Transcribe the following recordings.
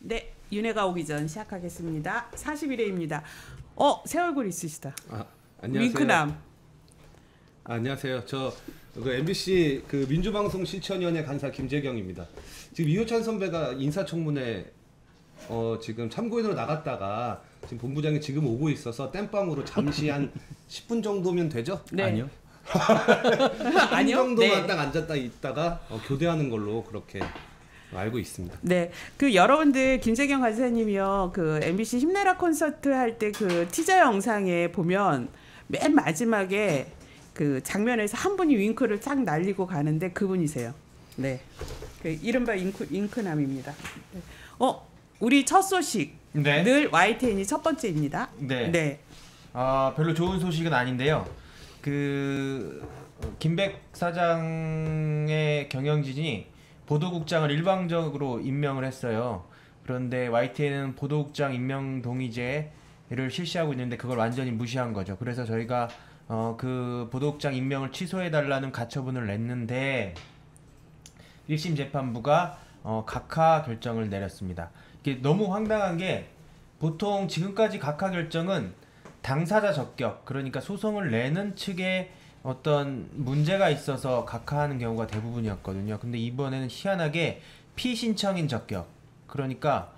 네, 윤회가 오기 전 시작하겠습니다. 41회입니다. 새 얼굴 있으시다. 안녕하세요. 윙크남. 안녕하세요. 저 MBC 민주방송 실천위원회 간사 김재경입니다. 지금 이호찬 선배가 인사청문회 지금 참고인으로 나갔다가 지금 본부장이 지금 오고 있어서 땜빵으로 잠시 한 10분 정도면 되죠? 네. 아니요. 아니요. 10분 정도만 네. 딱 앉았다 있다가 교대하는 걸로 그렇게 알고 있습니다. 네, 여러분들 김재경 간사님이요, MBC 힘내라 콘서트 할 때 티저 영상에 보면 맨 마지막에 장면에서 한 분이 윙크를 쫙 날리고 가는데 그분이세요. 네, 이른바 윙크남입니다. 우리 첫 소식. 네. 늘 YTN이 첫 번째입니다. 네. 네. 별로 좋은 소식은 아닌데요. 김백 사장의 경영진이 보도국장을 일방적으로 임명을 했어요. 그런데 YTN은 보도국장 임명 동의제를 실시하고 있는데 그걸 완전히 무시한 거죠. 그래서 저희가 그 보도국장 임명을 취소해달라는 가처분을 냈는데 1심 재판부가 각하 결정을 내렸습니다. 이게 너무 황당한 게 보통 지금까지 각하 결정은 당사자 적격, 그러니까 소송을 내는 측에 어떤 문제가 있어서 각하하는 경우가 대부분이었거든요. 근데 이번에는 희한하게 피신청인 적격, 그러니까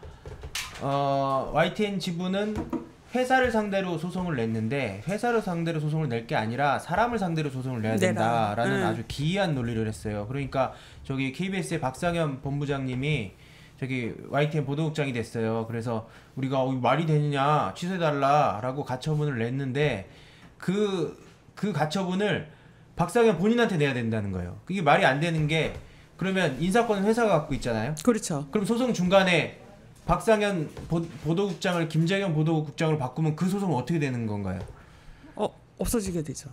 YTN 지부는 회사를 상대로 소송을 냈는데 회사를 상대로 소송을 낼 게 아니라 사람을 상대로 소송을 내야 된다라는 아주 기이한 논리를 했어요. 그러니까 저기 KBS의 박상현 본부장님이 저기 YTN 보도국장이 됐어요. 그래서 우리가 말이 되느냐 취소해달라라고 가처분을 냈는데 그 가처분을 박상현 본인한테 내야 된다는 거예요. 그게 말이 안 되는 게, 그러면 인사권은 회사가 갖고 있잖아요. 그렇죠. 그럼 소송 중간에 박상현 보도국장을 김재경 보도국장으로 바꾸면 그 소송은 어떻게 되는 건가요? 없어지게 되죠.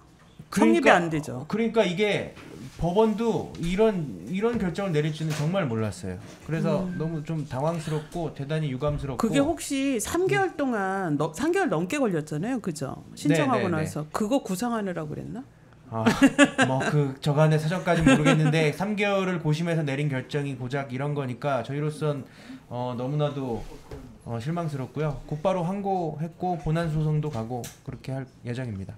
성립이 안 되죠. 그러니까 이게 법원도 이런 결정을 내릴 줄은 정말 몰랐어요. 그래서 너무 좀 당황스럽고 대단히 유감스럽고. 그게 혹시 3개월 동안 3개월 넘게 걸렸잖아요, 그죠? 신청하고 나서 그거 구상하느라고 그랬나? 저간의 사정까지 모르겠는데 3개월을 고심해서 내린 결정이 고작 이런 거니까 저희로선 너무나도 실망스럽고요. 곧바로 항고했고 본안 소송도 가고 그렇게 할 예정입니다.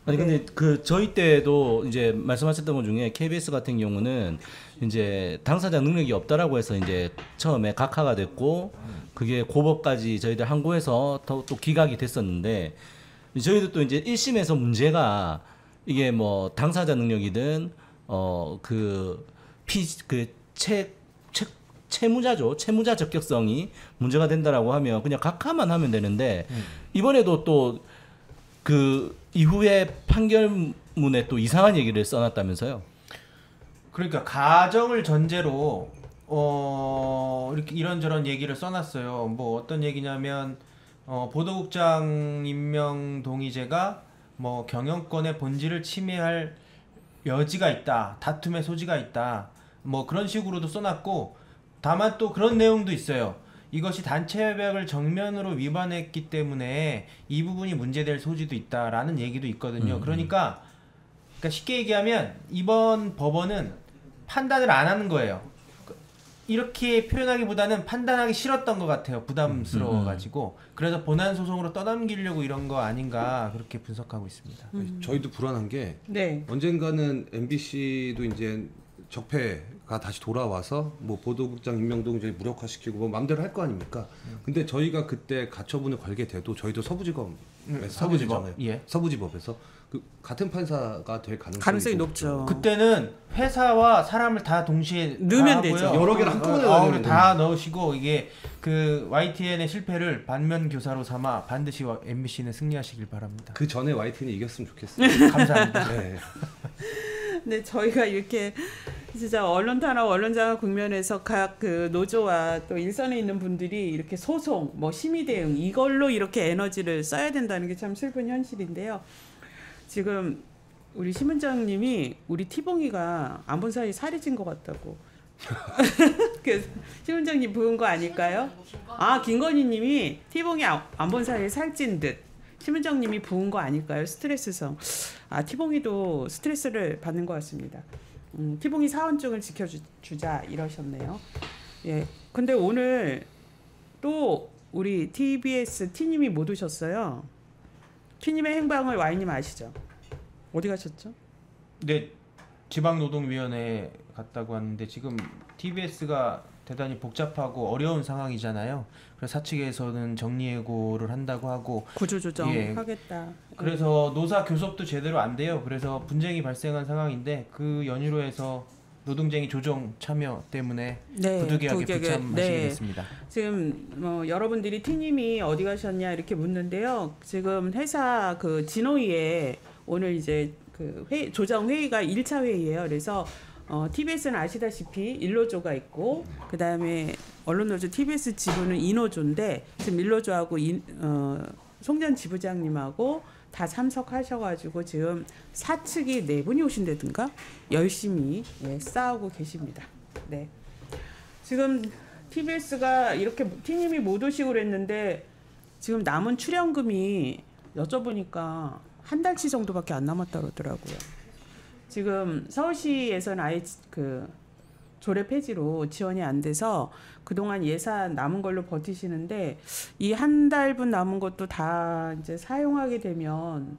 아니 근데 저희 때도 이제 말씀하셨던 것 중에 KBS 같은 경우는 이제 당사자 능력이 없다라고 해서 이제 처음에 각하가 됐고 그게 고법까지 저희들 항고해서 또 기각이 됐었는데, 저희도 또 이제 1심에서 문제가 이게 뭐 당사자 능력이든 채무자 적격성이 문제가 된다라고 하면 그냥 각하만 하면 되는데 이번에도 또 이후에 판결문에 또 이상한 얘기를 써놨다면서요? 그러니까 가정을 전제로 이렇게 이런저런 얘기를 써놨어요. 뭐 어떤 얘기냐면 보도국장 임명 동의제가 뭐 경영권의 본질을 침해할 여지가 있다, 다툼의 소지가 있다, 뭐 그런 식으로도 써놨고, 다만 또 그런 내용도 있어요. 이것이 단체협약을 정면으로 위반했기 때문에 이 부분이 문제될 소지도 있다라는 얘기도 있거든요. 그러니까 쉽게 얘기하면 이번 법원은 판단을 안 하는 거예요. 이렇게 표현하기보다는 판단하기 싫었던 것 같아요. 부담스러워가지고. 그래서 본안 소송으로 떠넘기려고 이런 거 아닌가 그렇게 분석하고 있습니다. 저희도 불안한 게 네. 언젠가는 MBC도 이제 적폐가 다시 돌아와서 뭐 보도국장 임명동 이제 무력화시키고 뭐 마음대로 할 거 아닙니까? 근데 저희가 그때 가처분을 걸게 돼도 저희도 서부지법에서 예. 서부지법에서 같은 판사가 될 가능성이 높죠. 그때는 회사와 사람을 다 동시에 넣으면 다 되죠. 하고요. 여러 개를 한꺼번에 넣어야 되는데. 다 넣으시고, 이게 YTN의 실패를 반면 교사로 삼아 반드시 MBC는 승리하시길 바랍니다. 그 전에 YTN이 이겼으면 좋겠어요. 감사합니다. 네. 네, 저희가 이렇게 진짜 언론 탄압, 언론 장악 국면에서 각 노조와 또 일선에 있는 분들이 이렇게 소송, 뭐 심의 대응 이걸로 이렇게 에너지를 써야 된다는 게 참 슬픈 현실인데요. 지금 우리 심은정님이 우리 티봉이가 안 본 사이 살이 찐 것 같다고. 그 심은정님 부은 거 아닐까요? 김건희님이 티봉이 안 본 사이에 살찐 듯. 심은정님이 부은 거 아닐까요? 스트레스성. 티봉이도 스트레스를 받는 것 같습니다. 티봉이 사원증을 지켜주자 이러셨네요. 예. 근데 오늘 또 우리 TBS T님이 못 오셨어요. T님의 행방을 Y님 아시죠? 어디 가셨죠? 네, 지방노동위원회 갔다고 하는데 지금 TBS가 대단히 복잡하고 어려운 상황이잖아요. 그래서 사측에서는 정리해고를 한다고 하고 구조조정 예, 하겠다. 그래서 노사 교섭도 제대로 안 돼요. 그래서 분쟁이 발생한 상황인데 그 연유로 해서 노동쟁이 조정 참여 때문에 네, 부득이하게 부득이하게, 불참하시게 네. 됐습니다. 지금 여러분들이 T님이 어디 가셨냐 이렇게 묻는데요. 지금 회사 그 진호위에 오늘 이제 그 조정 회의가 1차 회의예요. 그래서 TBS는 아시다시피 일노조가 있고 그 다음에 언론노조 TBS 지부는 이노조인데 지금 일노조하고 송전 지부장님하고 다 참석하셔가지고 지금 사측이 4분이 오신다든가 열심히 싸우고 계십니다. 네. 지금 TBS가 이렇게 T님이 못 오시고 그랬는데 지금 남은 출연금이 여쭤보니까 한 달치 정도밖에 안 남았다 그러더라고요. 지금 서울시에서는 아예 그 조례 폐지로 지원이 안 돼서 그동안 예산 남은 걸로 버티시는데 이 한 달분 남은 것도 다 이제 사용하게 되면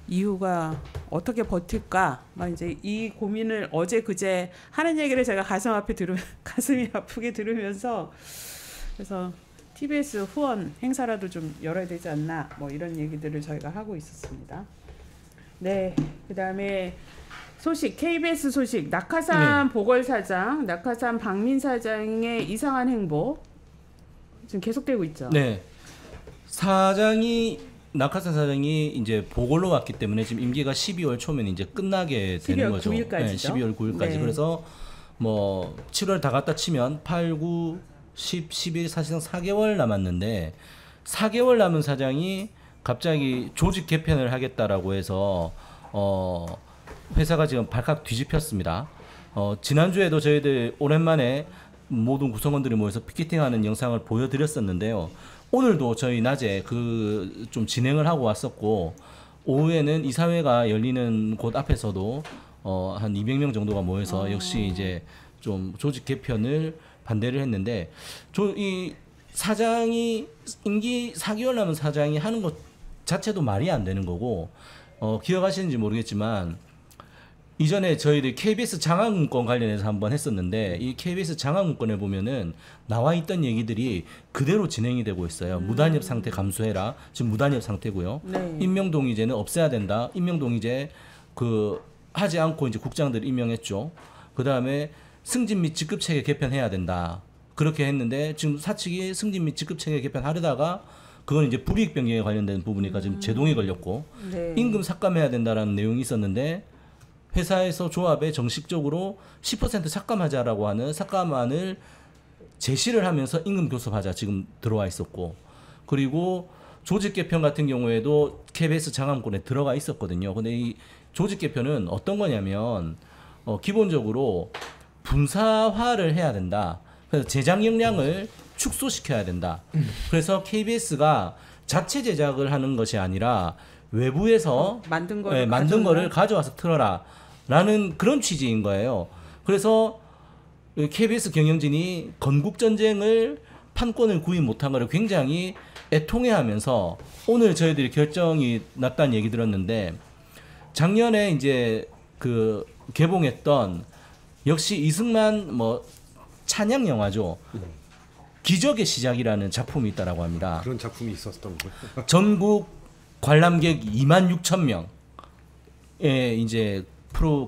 이후가 어떻게 버틸까? 막 이제 이 고민을 어제 그제 하는 얘기를 제가 가슴이 아프게 들으면서 그래서 TBS 후원 행사라도 좀 열어야 되지 않나 뭐 이런 얘기들을 저희가 하고 있었습니다. 네, 그다음에 소식 KBS 소식 낙하산 보궐사장, 낙하산 박민 사장의 이상한 행보 지금 계속되고 있죠. 네, 낙하산 사장이 이제 보궐로 왔기 때문에 지금 임기가 12월 초면 이제 끝나게 되는 12월 거죠. 9일까지죠. 네, 12월 9일까지. 네. 그래서 뭐 7월 다 갔다 치면 8, 9, 10, 11 사실상 4개월 남았는데 4개월 남은 사장이 갑자기 조직 개편을 하겠다라고 해서 회사가 지금 발칵 뒤집혔습니다. 지난주에도 저희들 오랜만에 모든 구성원들이 모여서 피켓팅하는 영상을 보여드렸었는데요. 오늘도 저희 낮에 그 좀 진행을 하고 왔었고 오후에는 이사회가 열리는 곳 앞에서도 한 200명 정도가 모여서 역시 이제 좀 조직 개편을 반대를 했는데 이 사장이 임기 4개월 남은 사장이 하는 것 자체도 말이 안 되는 거고 기억하시는지 모르겠지만 이전에 저희들 KBS 장학문건 관련해서 한번 했었는데 이 KBS 장학문건에 보면은 나와 있던 얘기들이 그대로 진행이 되고 있어요. 무단협 상태 감수해라. 지금 무단협 상태고요. 네. 임명동의제는 없애야 된다. 임명동의제 하지 않고 이제 국장들 임명했죠. 그 다음에 승진 및 직급체계 개편해야 된다. 그렇게 했는데 지금 사측이 승진 및 직급체계 개편하려다가 그건 이제 불이익 변경에 관련된 부분이니까 지금 제동이 걸렸고 네. 임금 삭감해야 된다라는 내용이 있었는데 회사에서 조합에 정식적으로 10% 삭감하자라고 하는 삭감안을 제시를 하면서 임금 교섭하자 지금 들어와 있었고 그리고 조직 개편 같은 경우에도 KBS 장학문건에 들어가 있었거든요. 근데 이 조직 개편은 어떤 거냐면 기본적으로 분사화를 해야 된다. 그래서 제작 역량을 축소시켜야 된다. 그래서 KBS가 자체 제작을 하는 것이 아니라 외부에서 만든 거를 만든 거를 가져와서 틀어라 라는 그런 취지인 거예요. 그래서 KBS 경영진이 건국전쟁을 판권을 구입 못한 거를 굉장히 애통해하면서 오늘 저희들이 결정이 났다는 얘기 들었는데 작년에 이제 그 개봉했던 역시 이승만 뭐 찬양 영화죠. 기적의 시작이라는 작품이 있다라고 합니다. 그런 작품이 있었던 거예요. 전국 관람객 26,000명의 이제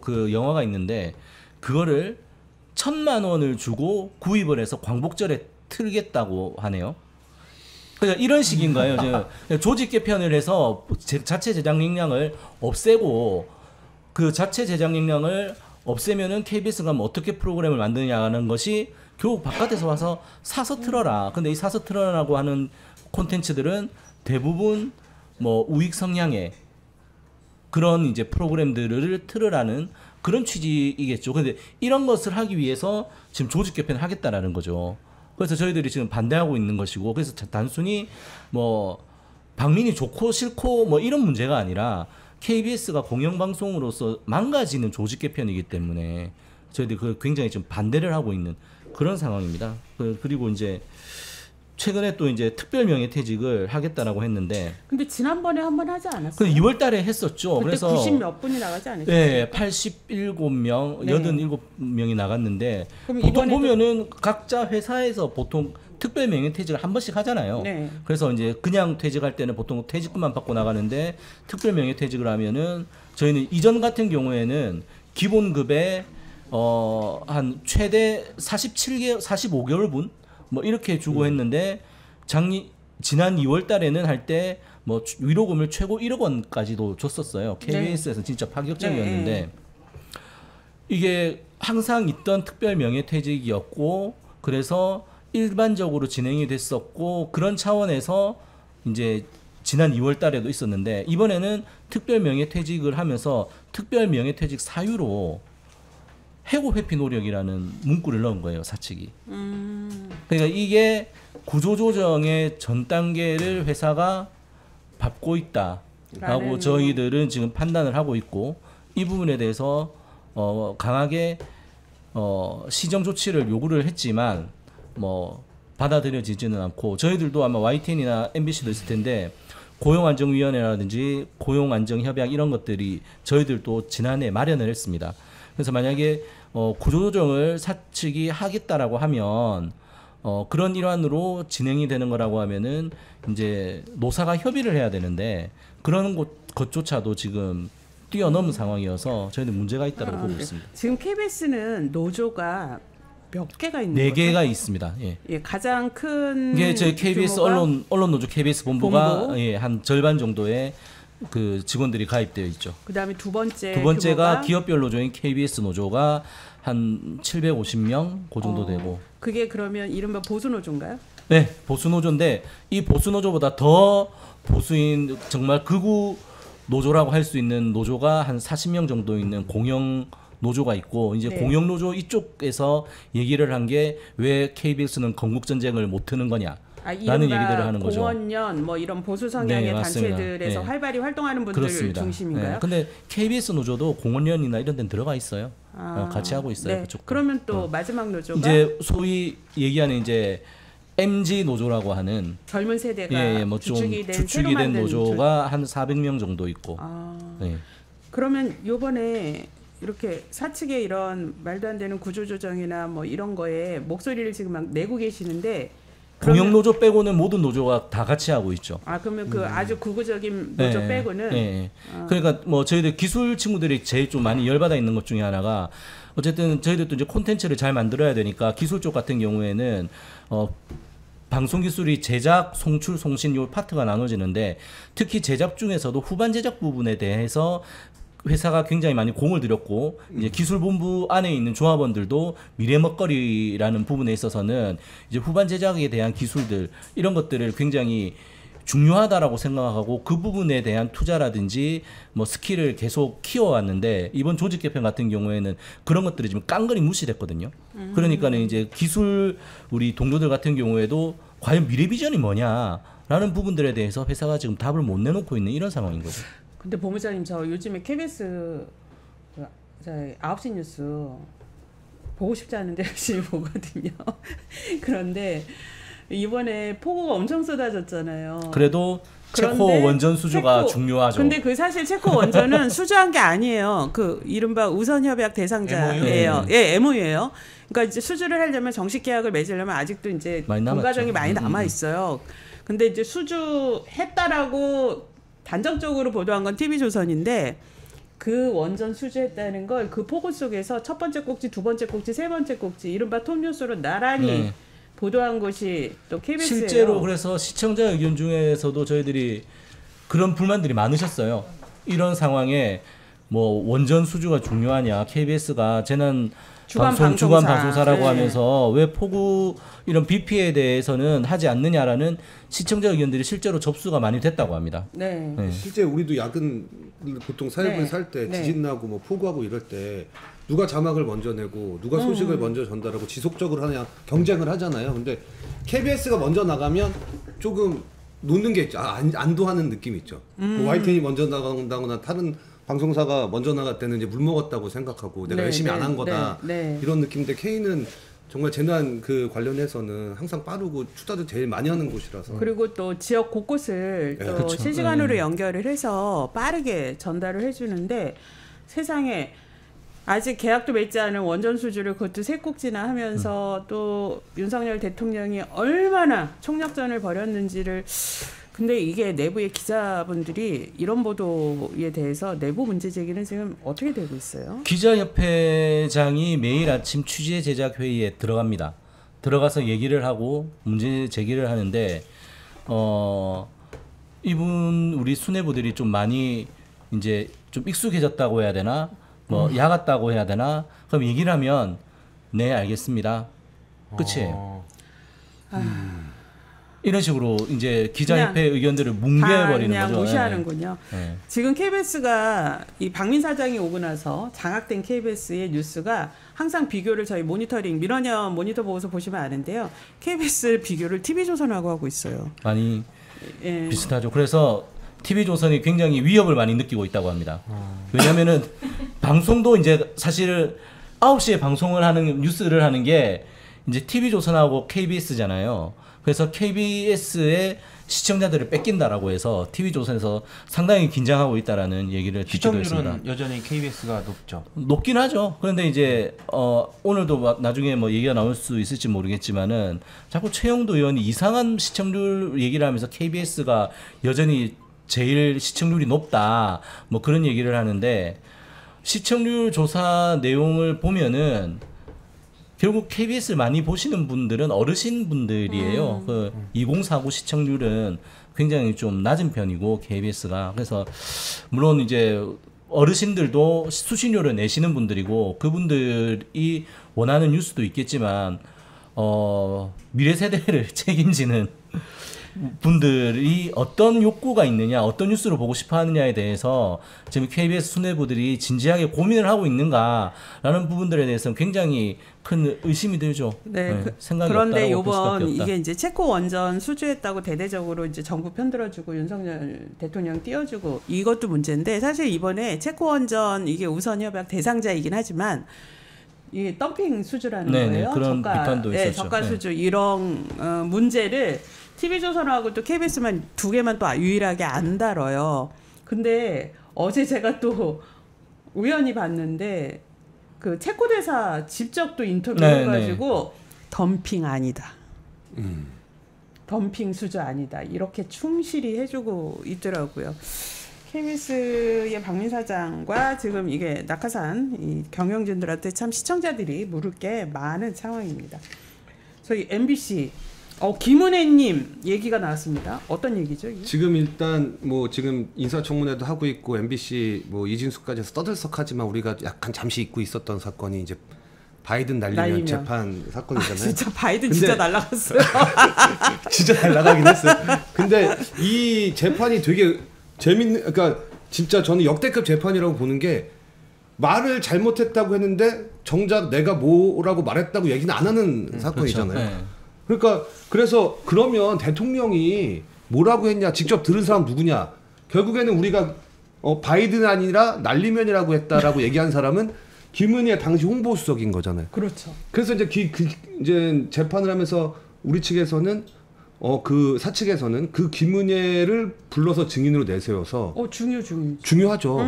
그 영화가 있는데 그거를 1,000만 원을 주고 구입을 해서 광복절에 틀겠다고 하네요. 그러니까 이런 식인 거예요. 조직 개편을 해서 자체 제작 역량을 없애고 그 자체 제작 역량을 없애면은 KBS가 뭐 어떻게 프로그램을 만드냐는 것이 교육 바깥에서 와서 사서 틀어라. 근데 이 사서 틀어라고 하는 콘텐츠들은 대부분 뭐 우익 성향의 그런 이제 프로그램들을 틀으라는 그런 취지이겠죠. 근데 이런 것을 하기 위해서 지금 조직 개편을 하겠다라는 거죠. 그래서 저희들이 지금 반대하고 있는 것이고 그래서 단순히 뭐 박민이 좋고 싫고 뭐 이런 문제가 아니라 KBS가 공영방송으로서 망가지는 조직 개편이기 때문에 저희들이 그 굉장히 지금 반대를 하고 있는 그런 상황입니다. 그리고 이제 최근에 또 이제 특별 명예퇴직을 하겠다라고 했는데 근데 지난번에 한 번 하지 않았어요? 근데 2월달에 했었죠. 그때 그래서 90 몇 분이 나가지 않았어요? 네, 87명, 네. 87명이 나갔는데 그럼 보통 이번에도- 보면은 각자 회사에서 보통 특별 명예퇴직을 한 번씩 하잖아요. 네. 그래서 이제 그냥 퇴직할 때는 보통 퇴직금만 받고 나가는데 특별 명예퇴직을 하면은 저희는 이전 같은 경우에는 기본급에 한 최대 45개월분 뭐 이렇게 주고 했는데 지난 2월 달에는 할 때 뭐 위로금을 최고 1억 원까지도 줬었어요. KBS에서 진짜 파격적이었는데 네. 이게 항상 있던 특별 명예퇴직이었고 그래서 일반적으로 진행이 됐었고 그런 차원에서 이제 지난 2월 달에도 있었는데 이번에는 특별 명예퇴직을 하면서 특별 명예퇴직 사유로 해고 회피 노력이라는 문구를 넣은 거예요, 사측이. 그러니까 이게 구조조정의 전 단계를 회사가 밟고 있다라고 라는 저희들은 지금 판단을 하고 있고 이 부분에 대해서 강하게 시정 조치를 요구를 했지만 뭐 받아들여지지는 않고 저희들도 아마 YTN이나 MBC도 있을 텐데 고용안정위원회라든지 고용안정협약 이런 것들이 저희들도 지난해 마련을 했습니다. 그래서 만약에 구조조정을 사측이 하겠다라고 하면 그런 일환으로 진행이 되는 거라고 하면은 이제 노사가 협의를 해야 되는데 그런 것조차도 지금 뛰어넘은 상황이어서 저희는 문제가 있다고 보고 있습니다. 지금 KBS는 노조가 몇 개가 있는 네 거죠? 개가 있습니다. 예. 예, 가장 큰 이게 저희 KBS 규모가 언론노조 KBS 본부가 본부. 예, 한 절반 정도의 그 직원들이 가입되어 있죠. 그다음에 두 번째 가 규모가 기업별 노조인 KBS 노조가 한 750명 그 정도 되고. 그게 그러면 이른바 보수 노조인가요? 네, 보수 노조인데 이 보수 노조보다 더 보수인 정말 극우 노조라고 할 수 있는 노조가 한 40명 정도 있는 공영 노조가 있고 이제 네. 공영 노조 이쪽에서 얘기를 한 게 왜 KBS는 건국 전쟁을 못 트는 거냐. 라는 이른바 얘기들을 하는 거죠. 공원연 뭐 이런 보수 성향의 네, 맞습니다. 단체들에서 네. 활발히 활동하는 분들 그렇습니다. 중심인가요? 네. 근데 KBS 노조도 공원연이나 이런 데는 들어가 있어요. 같이 하고 있어요. 네. 그쪽. 그러면 또 마지막 노조가 이제 소위 얘기하는 이제 MG 노조라고 하는 젊은 세대가 뭐 좀 주축이 된, 새로 주축이 된 만든 노조가 한 400명 정도 있고. 네. 그러면 요번에 이렇게 사측의 이런 말도 안 되는 구조조정이나 뭐 이런 거에 목소리를 지금 막 내고 계시는데 공영 노조 빼고는 모든 노조가 다 같이 하고 있죠. 그러면 그 아주 극우적인 노조 네, 빼고는 네. 그러니까 뭐 저희들 기술 친구들이 제일 좀 많이 열받아 있는 것 중에 하나가 어쨌든 저희들도 이제 콘텐츠를 잘 만들어야 되니까 기술 쪽 같은 경우에는 방송 기술이 제작, 송출, 송신 요 파트가 나눠지는데 특히 제작 중에서도 후반 제작 부분에 대해서 회사가 굉장히 많이 공을 들였고 이제 기술본부 안에 있는 조합원들도 미래 먹거리라는 부분에 있어서는 이제 후반 제작에 대한 기술들 이런 것들을 굉장히 중요하다라고 생각하고 그 부분에 대한 투자라든지 뭐 스킬을 계속 키워왔는데 이번 조직 개편 같은 경우에는 그런 것들이 지금 깡그리 무시됐거든요. 그러니까는 이제 기술 우리 동료들 같은 경우에도 과연 미래 비전이 뭐냐라는 부분들에 대해서 회사가 지금 답을 못 내놓고 있는 이런 상황인 거죠. 근데 본부장님 저 요즘에 KBS 9시 뉴스 보고 싶지 않은데 열심히 보거든요. 그런데 이번에 폭우가 엄청 쏟아졌잖아요. 그래도 체코 그런데 원전 수주가 체코, 중요하죠. 근데 그 사실 체코 원전은 수주한 게 아니에요. 그 이른바 우선협약 대상자예요. 예, MOU예요. 그러니까 이제 수주를 하려면 정식 계약을 맺으려면 아직도 이제 많이 공과정이 남았죠. 많이 남아 있어요. 근데 이제 수주했다라고 단정적으로 보도한 건 TV조선인데 그 원전 수주했다는 걸 그 폭우 속에서 첫 번째 꼭지, 두 번째 꼭지, 세 번째 꼭지 이른바 톱뉴스로 나란히 네. 보도한 곳이 또 KBS예요. 실제로 그래서 시청자 의견 중에서도 저희들이 그런 불만들이 많으셨어요. 이런 상황에 뭐 원전 수주가 중요하냐, KBS가 재난 주간 방송사라고 네. 하면서 왜 폭우 이런 비 피해에 대해서는 하지 않느냐라는 시청자 의견들이 실제로 접수가 많이 됐다고 합니다. 네. 네. 실제 우리도 야근 보통 사회부에 네. 살 때 네. 지진 나고 뭐 폭우하고 이럴 때 누가 자막을 먼저 내고 누가 소식을 먼저 전달하고 지속적으로 하냐 경쟁을 하잖아요. 근데 KBS가 먼저 나가면 조금 놓는 게 있죠. 안도하는 느낌이 있죠. 뭐 YTN이 먼저 나간다거나 다른 방송사가 먼저 나갈 때는 이제 물 먹었다고 생각하고 내가 네, 열심히 네, 안 한 거다 네, 네. 이런 느낌인데 K는 정말 재난 그 관련해서는 항상 빠르고 투자도 제일 많이 하는 곳이라서. 그리고 또 지역 곳곳을 또 그렇죠. 실시간으로 연결을 해서 빠르게 전달을 해주는데 세상에 아직 계약도 맺지 않은 원전 수주를 그것도 세 꼭지나 하면서 또 윤석열 대통령이 얼마나 총력전을 벌였는지를 근데 이게 내부의 기자분들이 이런 보도에 대해서 내부 문제 제기는 지금 어떻게 되고 있어요? 기자협회장이 매일 아침 취재 제작 회의에 들어갑니다. 들어가서 얘기를 하고 문제 제기를 하는데 이분 우리 수뇌부들이 좀 많이 이제 좀 익숙해졌다고 해야 되나? 뭐 야갔다고 해야 되나? 그럼 얘기를 하면 네 알겠습니다. 끝이에요. 이런 식으로 이제 기자협회 의견들을 뭉개버리는 그냥 거죠. 무시하는군요. 네. 지금 KBS가 이 박민 사장이 오고 나서 장악된 KBS의 뉴스가 항상 비교를 저희 모니터링 민원연 모니터 보고서 보시면 아는데요. KBS 비교를 TV조선하고 하고 있어요. 많이 예. 비슷하죠. 그래서 TV조선이 굉장히 위협을 많이 느끼고 있다고 합니다. 왜냐하면은 방송도 이제 사실 9시에 방송을 하는 뉴스를 하는 게 이제 TV조선하고 KBS잖아요. 그래서 KBS의 시청자들을 뺏긴다라고 해서 TV조선에서 상당히 긴장하고 있다라는 얘기를 듣기도 했습니다. 시청률은 여전히 KBS가 높죠. 높긴 하죠. 그런데 이제 오늘도 나중에 뭐 얘기가 나올 수 있을지 모르겠지만은 자꾸 최영도 의원이 이상한 시청률 얘기를 하면서 KBS가 여전히 제일 시청률이 높다 뭐 그런 얘기를 하는데 시청률 조사 내용을 보면은 결국 KBS를 많이 보시는 분들은 어르신 분들이에요. 그 2049 시청률은 굉장히 좀 낮은 편이고 KBS가 그래서 물론 이제 어르신들도 수신료를 내시는 분들이고 그분들이 원하는 뉴스도 있겠지만 미래 세대를 책임지는 분들이 어떤 욕구가 있느냐, 어떤 뉴스를 보고 싶어 하느냐에 대해서 지금 KBS 수뇌부들이 진지하게 고민을 하고 있는가라는 부분들에 대해서는 굉장히 큰 의심이 들죠. 네. 생각이 그런데 없다라고 볼 수밖에 이번 없다. 이게 이제 체코 원전 수주했다고 대대적으로 이제 정부 편들어주고 윤석열 대통령 띄워주고 이것도 문제인데 사실 이번에 체코 원전 이게 우선 협약 대상자이긴 하지만 이게 덤핑 수주라는 네네, 거예요. 그런 비판도 있었죠. 저가 네. 수주 이런 문제를 TV조선하고 또 KBS만 두 개만 또 유일하게 안 다뤄요. 근데 어제 제가 또 우연히 봤는데 그 체코 대사 직접 또 인터뷰를 해가지고 덤핑 아니다. 덤핑 수주 아니다. 이렇게 충실히 해주고 있더라고요. KBS의 박민 사장과 지금 이게 낙하산 이 경영진들한테 참 시청자들이 물을 게 많은 상황입니다. 저희 MBC 김은혜님 얘기가 나왔습니다. 어떤 얘기죠? 이게? 지금 일단 뭐 지금 인사청문회도 하고 있고 MBC 뭐 이진수까지 해서 떠들썩하지만 우리가 약간 잠시 잊고 있었던 사건이 이제 바이든 날리면 재판 사건이잖아요. 진짜 바이든 진짜 날라갔어요. 진짜 날라가긴 했어요. 근데 이 재판이 되게 재밌는, 그러니까 진짜 저는 역대급 재판이라고 보는 게 말을 잘못했다고 했는데 정작 내가 뭐라고 말했다고 얘기는 안 하는 사건이잖아요. 그렇죠. 네. 그러니까 그래서 그러면 대통령이 뭐라고 했냐, 직접 들은 사람 누구냐? 결국에는 우리가 바이든 아니라 날리면이라고 했다라고 얘기한 사람은 김은혜 당시 홍보수석인 거잖아요. 그렇죠. 그래서 이제 이제 재판을 하면서 우리 측에서는 그 사측에서는 그 김은혜를 불러서 증인으로 내세워서 중요하죠.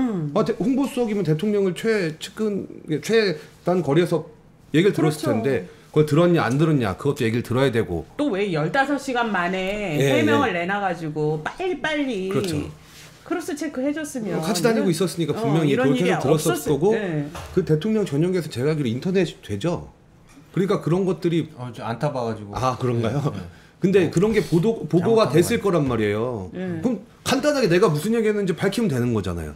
홍보수석이면 대통령을 최단 거리에서 얘기를 들었을 그렇죠. 텐데 그걸 들었냐 안 들었냐 그것도 얘기를 들어야 되고 또 왜 15시간 만에 해명을 내놔가지고 빨리 그렇죠. 크로스 체크 해줬으면 같이 다니고 있었으니까 분명히 그렇게 들었을 거고 그 대통령 전용기에서 제가 알기로 인터넷이 되죠. 그러니까 그런 것들이 안 타봐가지고 그런가요? 근데 그런 게 보고가 됐을 거란 말이에요. 그럼 간단하게 내가 무슨 얘기했는지 밝히면 되는 거잖아요.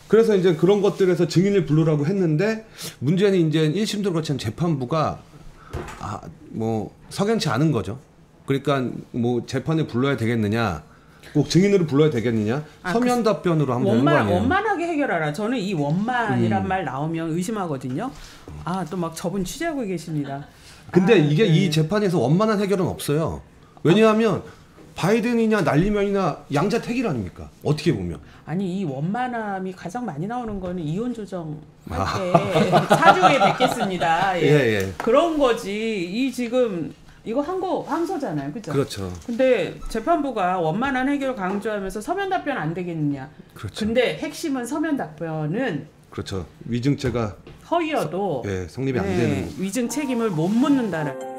그래서 이제 그런 것들에서 증인을 부르라고 했는데 문제는 이제 1심도 그렇지만 재판부가 뭐 석연치 않은 거죠. 그러니까 뭐 재판을 불러야 되겠느냐, 꼭 증인으로 불러야 되겠느냐, 서면 답변으로 하면 되는 거 아니에요? 원만하게 해결하라. 저는 이 원만이란 말 나오면 의심하거든요. 또 막 저분 취재하고 계십니다. 근데 이게 이 재판에서 원만한 해결은 없어요. 왜냐하면 바이든이냐 날리면이나 양자택일 아닙니까? 어떻게 보면. 아니 이 원만함이 가장 많이 나오는 거는 이혼 조정 할때 사주에 뵙겠습니다. 예. 예. 그런 거지. 이 지금 이거 항소잖아요, 그죠? 그렇죠. 근데 재판부가 원만한 해결 강조하면서 서면 답변 안 되겠느냐. 그렇죠. 근데 핵심은 서면 답변은 그렇죠. 위증죄가 허위여도 성립이 안 되는. 위증 책임을 못 묻는다는.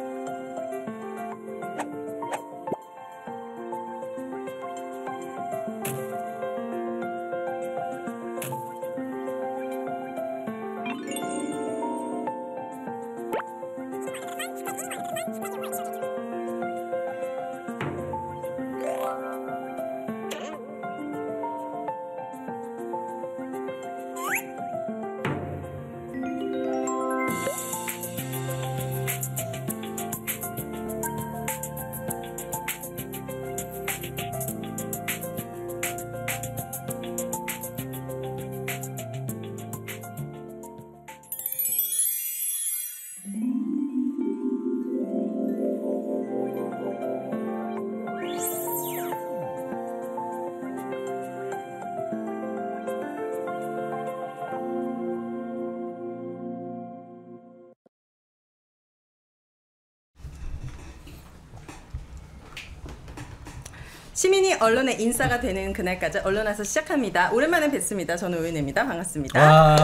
시민이 언론의 인싸가 되는 그날까지 언론에서 시작합니다. 오랜만에 뵙습니다. 저는 오윤혜입니다. 반갑습니다. 한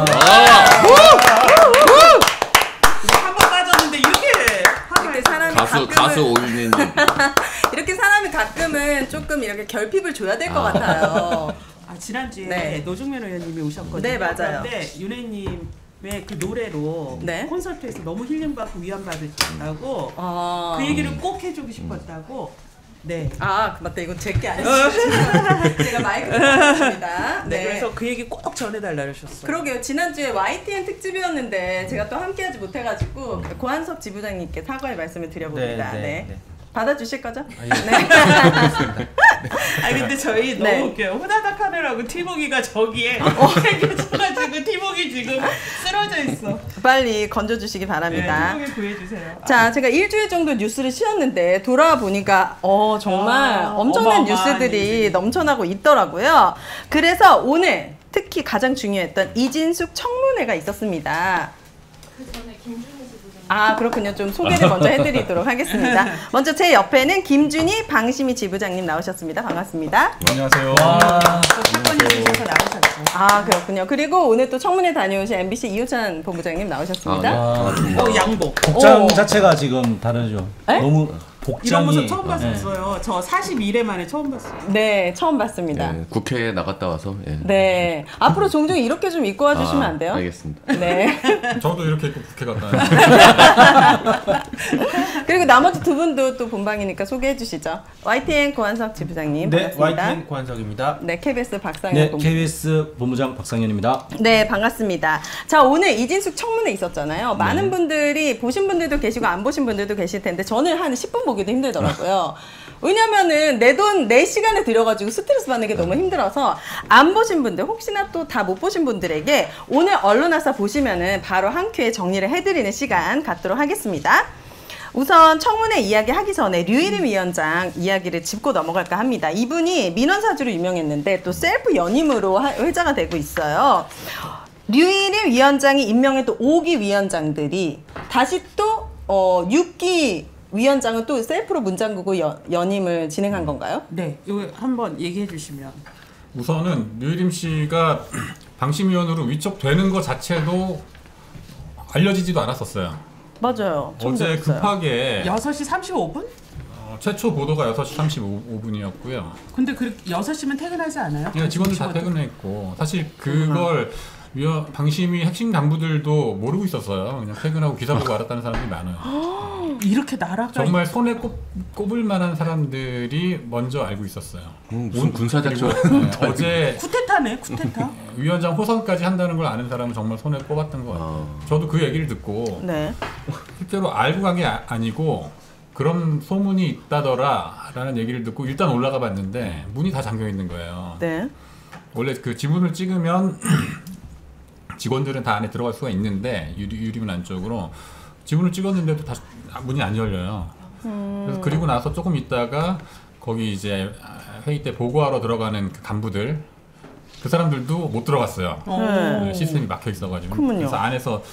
번 빠졌는데 이렇게 사람이 가수 오윤혜님. 이렇게 사람이 가끔은 조금 이렇게 결핍을 줘야 될 것 같아요. 지난주에 노중면 의원님이 오셨거든요. 네, 맞아요. 그런데 윤혜님의 그 노래로 콘서트에서 너무 힐링받고 위안받았다고 그 얘기를 꼭 해주고 싶었다고. 네. 아, 맞다. 이거 제게 아니죠. 제가 마이크를 켰습니다. 네. 그래서 그 얘기 꼭 전해달라 그러셨어요. 그러게요. 지난주에 YTN 특집이었는데 제가 또 함께하지 못해가지고 고한석 지부장님께 사과의 말씀을 드려봅니다. 네. 받아주실 거죠? 네. 아니 근데 저희 너무 웃겨요. 후다닥 하느라고 티모기가 저기에 생겨져가지고 티모기 지금 쓰러져 있어. 빨리 건져주시기 바랍니다. 티모기 구해주세요. 자, 제가 일주일 정도 뉴스를 쉬었는데 돌아와 보니까 정말 엄청난 뉴스들이 넘쳐나고 있더라고요. 그래서 오늘 특히 가장 중요했던 이진숙 청문회가 있었습니다. 그 전에 김준희 지부장님. 아, 그렇군요. 좀 소개를 먼저 해드리도록 하겠습니다. 먼저 제 옆에는 김준희 방심위 지부장님 나오셨습니다. 반갑습니다. 안녕하세요. 사건이 있으셔서 나오셨죠. 아, 그렇군요. 그리고 오늘 또 청문회 다녀오신 MBC 이호찬 본부장님 나오셨습니다. 양복. 복장 자체가 지금 다르죠. 에? 너무 이런 복장이 모습 처음 봤었어요. 저 41회 만에 처음 봤어요. 네, 처음 봤습니다. 예, 국회에 나갔다 와서. 예. 네. 앞으로 종종 이렇게 좀 입고 와주시면 안 돼요? 알겠습니다. 네. 저도 이렇게 입고 국회 갔다 와요. 그리고 나머지 두 분도 또 본방이니까 소개해 주시죠. YTN 고한석 지부장님. 네, 반갑습니다. YTN 고한석입니다. 네, KBS 박상현 네, 본부. KBS 본부장 박상현입니다. 네, 반갑습니다. 자, 오늘 이진숙 청문회 있었잖아요. 많은 분들이 보신 분들도 계시고 안 보신 분들도 계실 텐데 저는 한 10분 보기도 힘들더라고요. 왜냐면은 내 돈, 내 시간에 들여가지고 스트레스 받는 게 너무 힘들어서 안 보신 분들, 혹시나 또 다 못 보신 분들에게 오늘 언론아사 보시면은 바로 한 큐에 정리를 해드리는 시간 갖도록 하겠습니다. 우선 청문회 이야기 하기 전에 류일임 위원장 이야기를 짚고 넘어갈까 합니다. 이분이 민원사주로 유명했는데 또 셀프 연임으로 회자가 되고 있어요. 류일임 위원장이 임명한 또 5기 위원장들이 다시 또 6기 위원장은 또 셀프로 문장구고 연임을 진행한 건가요? 네, 이거 한번 얘기해 주시면. 우선은 류일임 씨가 방심위원으로 위촉되는 것 자체도 알려지지도 않았었어요. 맞아요. 어제 급하게 6시 35분? 최초 보도가 6시 35분이었고요. 근데 6시면 퇴근하지 않아요? 네, 직원들 다 퇴근했고 사실 그걸 방심위 핵심 간부들도 모르고 있었어요. 그냥 퇴근하고 기사 보고 알았다는 사람들이 많아요. 이렇게 나라가 정말 손에 꼽을 만한 사람들이 먼저 알고 있었어요. 무슨 군사작전. 네, 어제 쿠데타네, 쿠데타. 위원장 호선까지 한다는 걸 아는 사람은 정말 손에 꼽았던 것 같아요. 저도 그 얘기를 듣고 네. 실제로 알고 간 게 아니고 그런 소문이 있다더라 라는 얘기를 듣고 일단 올라가 봤는데 문이 다 잠겨 있는 거예요. 네. 원래 그 지문을 찍으면 직원들은 다 안에 들어갈 수가 있는데 유리문 안쪽으로 지문을 찍었는데도 다 문이 안 열려요. 그래서 그리고 나서 조금 있다가 거기 이제 회의 때 보고하러 들어가는 그 간부들 그 사람들도 못 들어갔어요. 네, 시스템이 막혀 있어가지고. 그렇군요. 그래서 안에서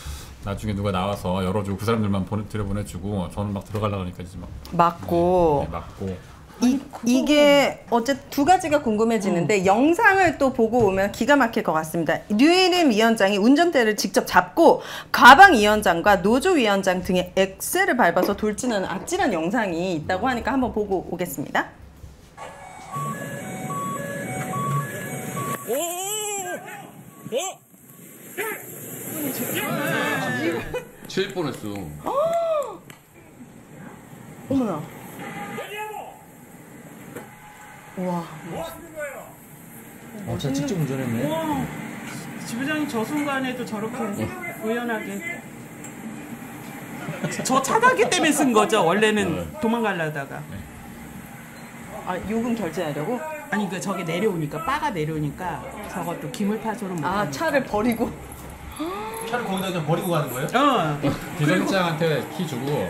나중에 누가 나와서 열어주고 그 사람들만 들여보내주고 저는 막 들어가려고 하니까 이제 막 맞고. 네, 맞고. 이게 어째 두 가지가 궁금해지는데 영상을 또 보고 오면 기가 막힐 것 같습니다. 류일임 위원장이 운전대를 직접 잡고 가방 위원장과 노조 위원장 등의 엑셀을 밟아서 돌진하는 아찔한 영상이 있다고 하니까 한번 보고 오겠습니다. 칠 뻔했어. 어머나. 우와. 저 직접 운전했네. 우와, 지부장님 저 순간에도 저렇게 우연하게. 저 차다기 때문에 쓴 거죠. 원래는 도망가려다가. 아, 요금 결제하려고? 아니 그 저기 내려오니까 바가 내려오니까 저것도 기물파손은 못. 아, 차를 버리고. 차를 거기다 그냥 버리고 가는 거예요? 기사장한테 키 주고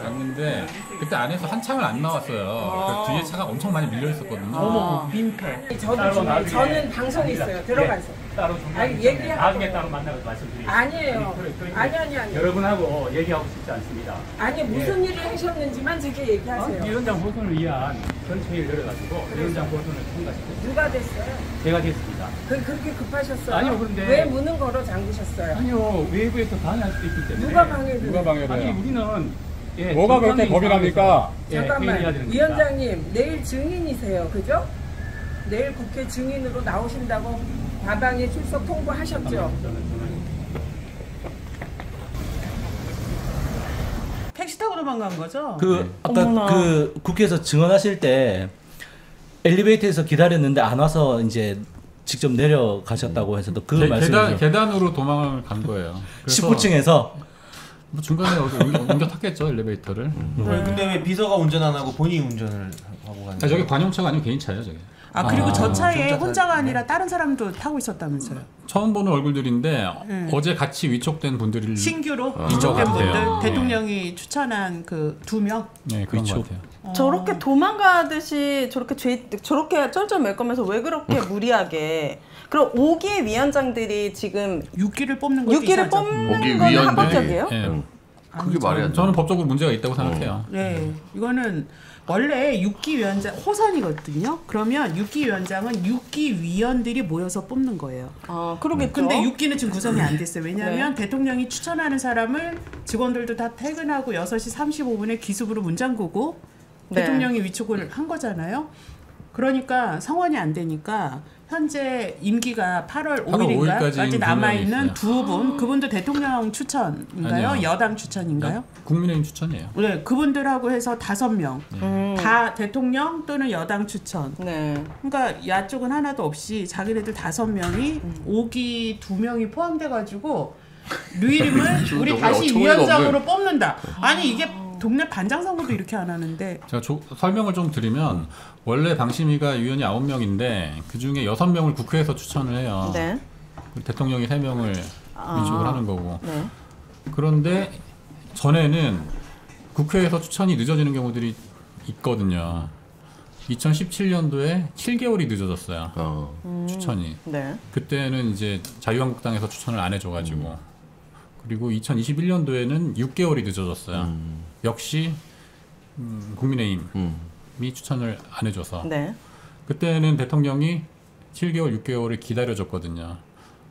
갔는데 그때 안에서 한참을 안 나왔어요. 그 뒤에 차가 엄청 많이 밀려 있었거든요. 어머 민폐. 저는 방송이 있어요. 들어가서. 따로 아니, 얘기하고. 나중에 따로 만나서 말씀드리겠습니다. 아니에요. 그러니까 아니. 여러분하고 얘기하고 싶지 않습니다. 아니, 무슨 일을 하셨는지만 저게 얘기하세요. 위원장 보선을 위한 전체회의를 열어가지고 위원장 보선을 통과시켰어요. 누가 됐어요? 제가 됐습니다. 그렇게 급하셨어요? 아니요, 그런데- 왜 문은 걸어 잠그셨어요? 아니요, 외부에서 방해할 수도 있기 때문에. 누가 방해를? 누가 방해를 아니, 해요? 우리는 뭐가 그렇게 겁이 납니까? 잠깐만, 회의해야 되는 위원장님 내일 증인이세요, 그죠? 내일 국회 증인으로 나오신다고 과방에 출석 통보하셨죠? 택시 타고 도망간 거죠? 그 아까 어머나. 그 국회에서 증언하실 때 엘리베이터에서 기다렸는데 안 와서 이제 직접 내려가셨다고 해서도 그 말씀이죠. 계단으로 도망을 간 거예요. 그래서 19층에서 뭐 중간에 옮겨 탔겠죠 엘리베이터를. 근데 왜 비서가 운전 안 하고 본인이 운전을 하고 가는 저게 관용차가 아니고 개인 차예요 저게. 아 그리고 저 차에 진짜 혼자가 아니라 다른 사람도 타고 있었다면서요? 처음 보는 얼굴들인데 어제 같이 위촉된 분들이 신규로 이쪽 위촉된 같아요. 분들 대통령이 추천한 그 2명. 네 그런 것 같아요. 저렇게 도망가듯이 저렇게 쩔쩔 맬 거면서 왜 그렇게 무리하게. 그럼 5기 위원장들이 지금 6기를 뽑는 것도 6기를 이상하죠. 뽑는 오기 건 위원들이- 합법적이에요? 예. 그게 말이 안 돼. 저는 법적으로 문제가 있다고 생각해요. 네, 이거는 원래 6기 위원장 호선이거든요. 그러면 6기 위원장은 6기 위원들이 모여서 뽑는 거예요. 아, 그러겠죠. 근데 6기는 지금 구성이 안 됐어요. 왜냐하면 대통령이 추천하는 사람을 직원들도 다 퇴근하고 6시 35분에 기습으로 문 잠그고 네. 대통령이 위촉을 한 거잖아요. 그러니까 성원이 안 되니까 현재 임기가 8월 5일까지 5일까지 남아있는 있어요. 두 분, 그분도 대통령 추천인가요? 아니요. 여당 추천인가요? 국민의힘 추천이에요. 네, 그분들하고 해서 5명 다 대통령 또는 여당 추천. 네. 그러니까 야쪽은 하나도 없이 자기네들 5명이 5기 2명이 포함돼가지고 류일임을 우리 정말 다시 어처구니가 위원장으로 뽑는다. 아니 이게 동네 반장 선거도 이렇게 안 하는데. 제가 설명을 좀 드리면 원래 방심위가 위원이 9명인데 그 중에 6명을 국회에서 추천을 해요. 네. 그리고 대통령이 3명을 위촉을 하는 거고. 네. 그런데 전에는 국회에서 추천이 늦어지는 경우들이 있거든요. 2017년도에 7개월이 늦어졌어요. 추천이. 네. 그때는 이제 자유한국당에서 추천을 안 해줘가지고. 그리고 2021년도에는 6개월이 늦어졌어요. 역시 국민의힘이 추천을 안 해줘서. 네. 그때는 대통령이 7개월, 6개월을 기다려줬거든요.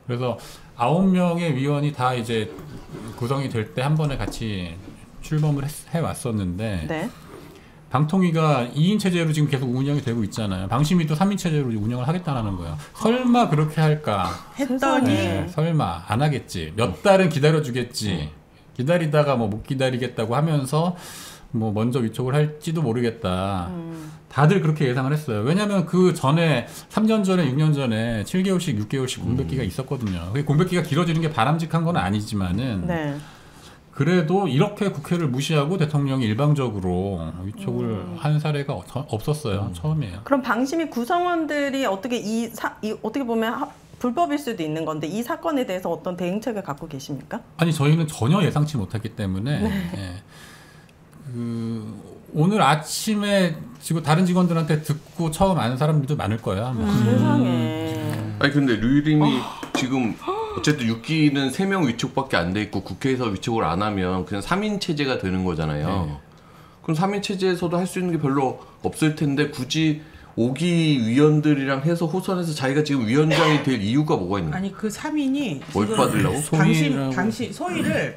그래서 9명의 위원이 다 이제 구성이 될 때 한 번에 같이 출범을 해왔었는데 네. 방통위가 2인 체제로 지금 계속 운영이 되고 있잖아요. 방심위도 3인 체제로 운영을 하겠다는 거예요. 설마 그렇게 할까? 했더니 네, 설마 안 하겠지. 몇 달은 기다려주겠지. 기다리다가 뭐 못 기다리겠다고 하면서 뭐 먼저 위촉을 할지도 모르겠다. 다들 그렇게 예상을 했어요. 왜냐하면 그 전에 3년 전에 6년 전에 7개월씩 6개월씩 공백기가 있었거든요. 그 공백기가 길어지는 게 바람직한 건 아니지만은 네. 그래도 이렇게 국회를 무시하고 대통령이 일방적으로 위촉을 한 사례가 없었어요. 처음이에요. 그럼 방심위 구성원들이 어떻게 어떻게 보면 불법일 수도 있는 건데 이 사건에 대해서 어떤 대응책을 갖고 계십니까? 아니 저희는 전혀 예상치 못했기 때문에 예. 그 오늘 아침에 지금 다른 직원들한테 듣고 처음 아는 사람들도 많을 거야. 세상에. 아니 근데 류림이 지금 어쨌든 6기는 3명 위촉밖에 안 돼 있고 국회에서 위촉을 안 하면 그냥 3인 체제가 되는 거잖아요. 네. 그럼 3인 체제에서도 할 수 있는 게 별로 없을 텐데 굳이 5기 위원들이랑 해서 호선해서 자기가 지금 위원장이 될 이유가 뭐가 있는 거야? 아니 그 3인이 뭘 받으려고? 당신 소위를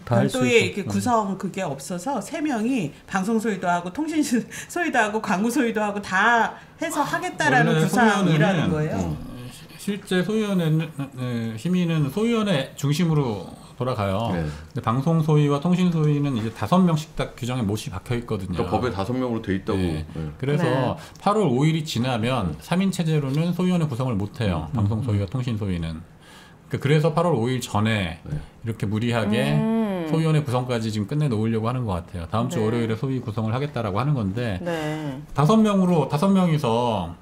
별도의 이렇게 구성 그게 없어서 3명이 방송 소위도 하고 통신 소위도 하고 광고 소위도 하고 다 해서 하겠다라는 구상이라는 거예요. 실제 소위원회 심의는 소위원회 중심으로 돌아가요. 네. 근데 방송 소위와 통신 소위는 이제 5명씩 딱 규정에 못이 박혀 있거든요. 그러니까 법에 5명으로 돼 있다고. 네. 그래서 8월 5일이 지나면 3인 체제로는 소위원회 구성을 못 해요. 방송 소위와 통신 소위는. 그래서 8월 5일 전에 이렇게 무리하게 소위원회 구성까지 지금 끝내 놓으려고 하는 것 같아요. 다음 주 월요일에 소위 구성을 하겠다라고 하는 건데 5명이서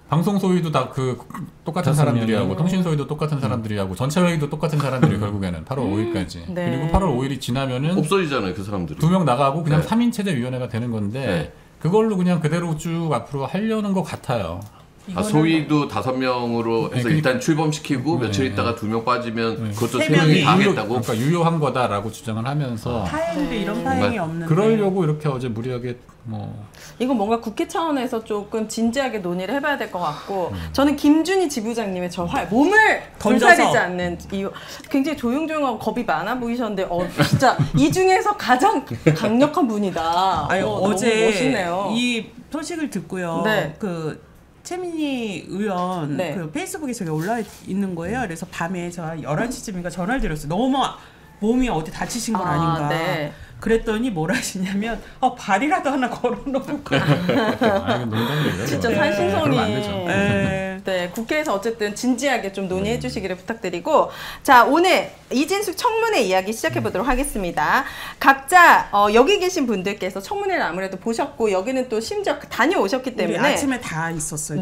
방송 소위도 다 그 똑같은 사람들이 하고 통신 소위도 똑같은 사람들이 하고 전체 회의도 똑같은 사람들이 결국에는 8월 5일까지. 그리고 8월 5일이 지나면은 없어지잖아요, 그 사람들이. 2명 나가고 그냥 3인 체제 위원회가 되는 건데 그걸로 그냥 그대로 쭉 앞으로 하려는 것 같아요. 소위도 5명으로 해서 일단 출범시키고 며칠 있다가 2명 빠지면 그것도 3명이 다 하겠다고? 그러니까 유효한 거다라고 주장을 하면서 파행인데 이런 파행이 없는데 그러려고 이렇게 어제 무리하게 이건 뭔가 국회 차원에서 조금 진지하게 논의를 해봐야 될 것 같고 저는 김준희 지부장님의 저 몸을 불사리지 않는 이유 굉장히 조용조용하고 겁이 많아 보이셨는데 진짜 이 중에서 가장 강력한 분이다. 아니, 어제 너무 멋있네요. 이 소식을 듣고요. 그 최민희 의원 그 페이스북에 저기 올라 있는 거예요. 그래서 밤에 저 11시쯤인가 전화를 드렸어요. 너무 몸이 어디 다치신 건 아닌가. 그랬더니 뭘 하시냐면 발이라도 하나 걸어놓고 진짜 살신성이 국회에서 어쨌든 진지하게 좀 논의해 주시기를 부탁드리고 자 오늘 이진숙 청문회 이야기 시작해 보도록 하겠습니다. 각자 여기 계신 분들께서 청문회를 아무래도 보셨고 여기는 또 심지어 다녀오셨기 때문에 아침에 다 있었어요.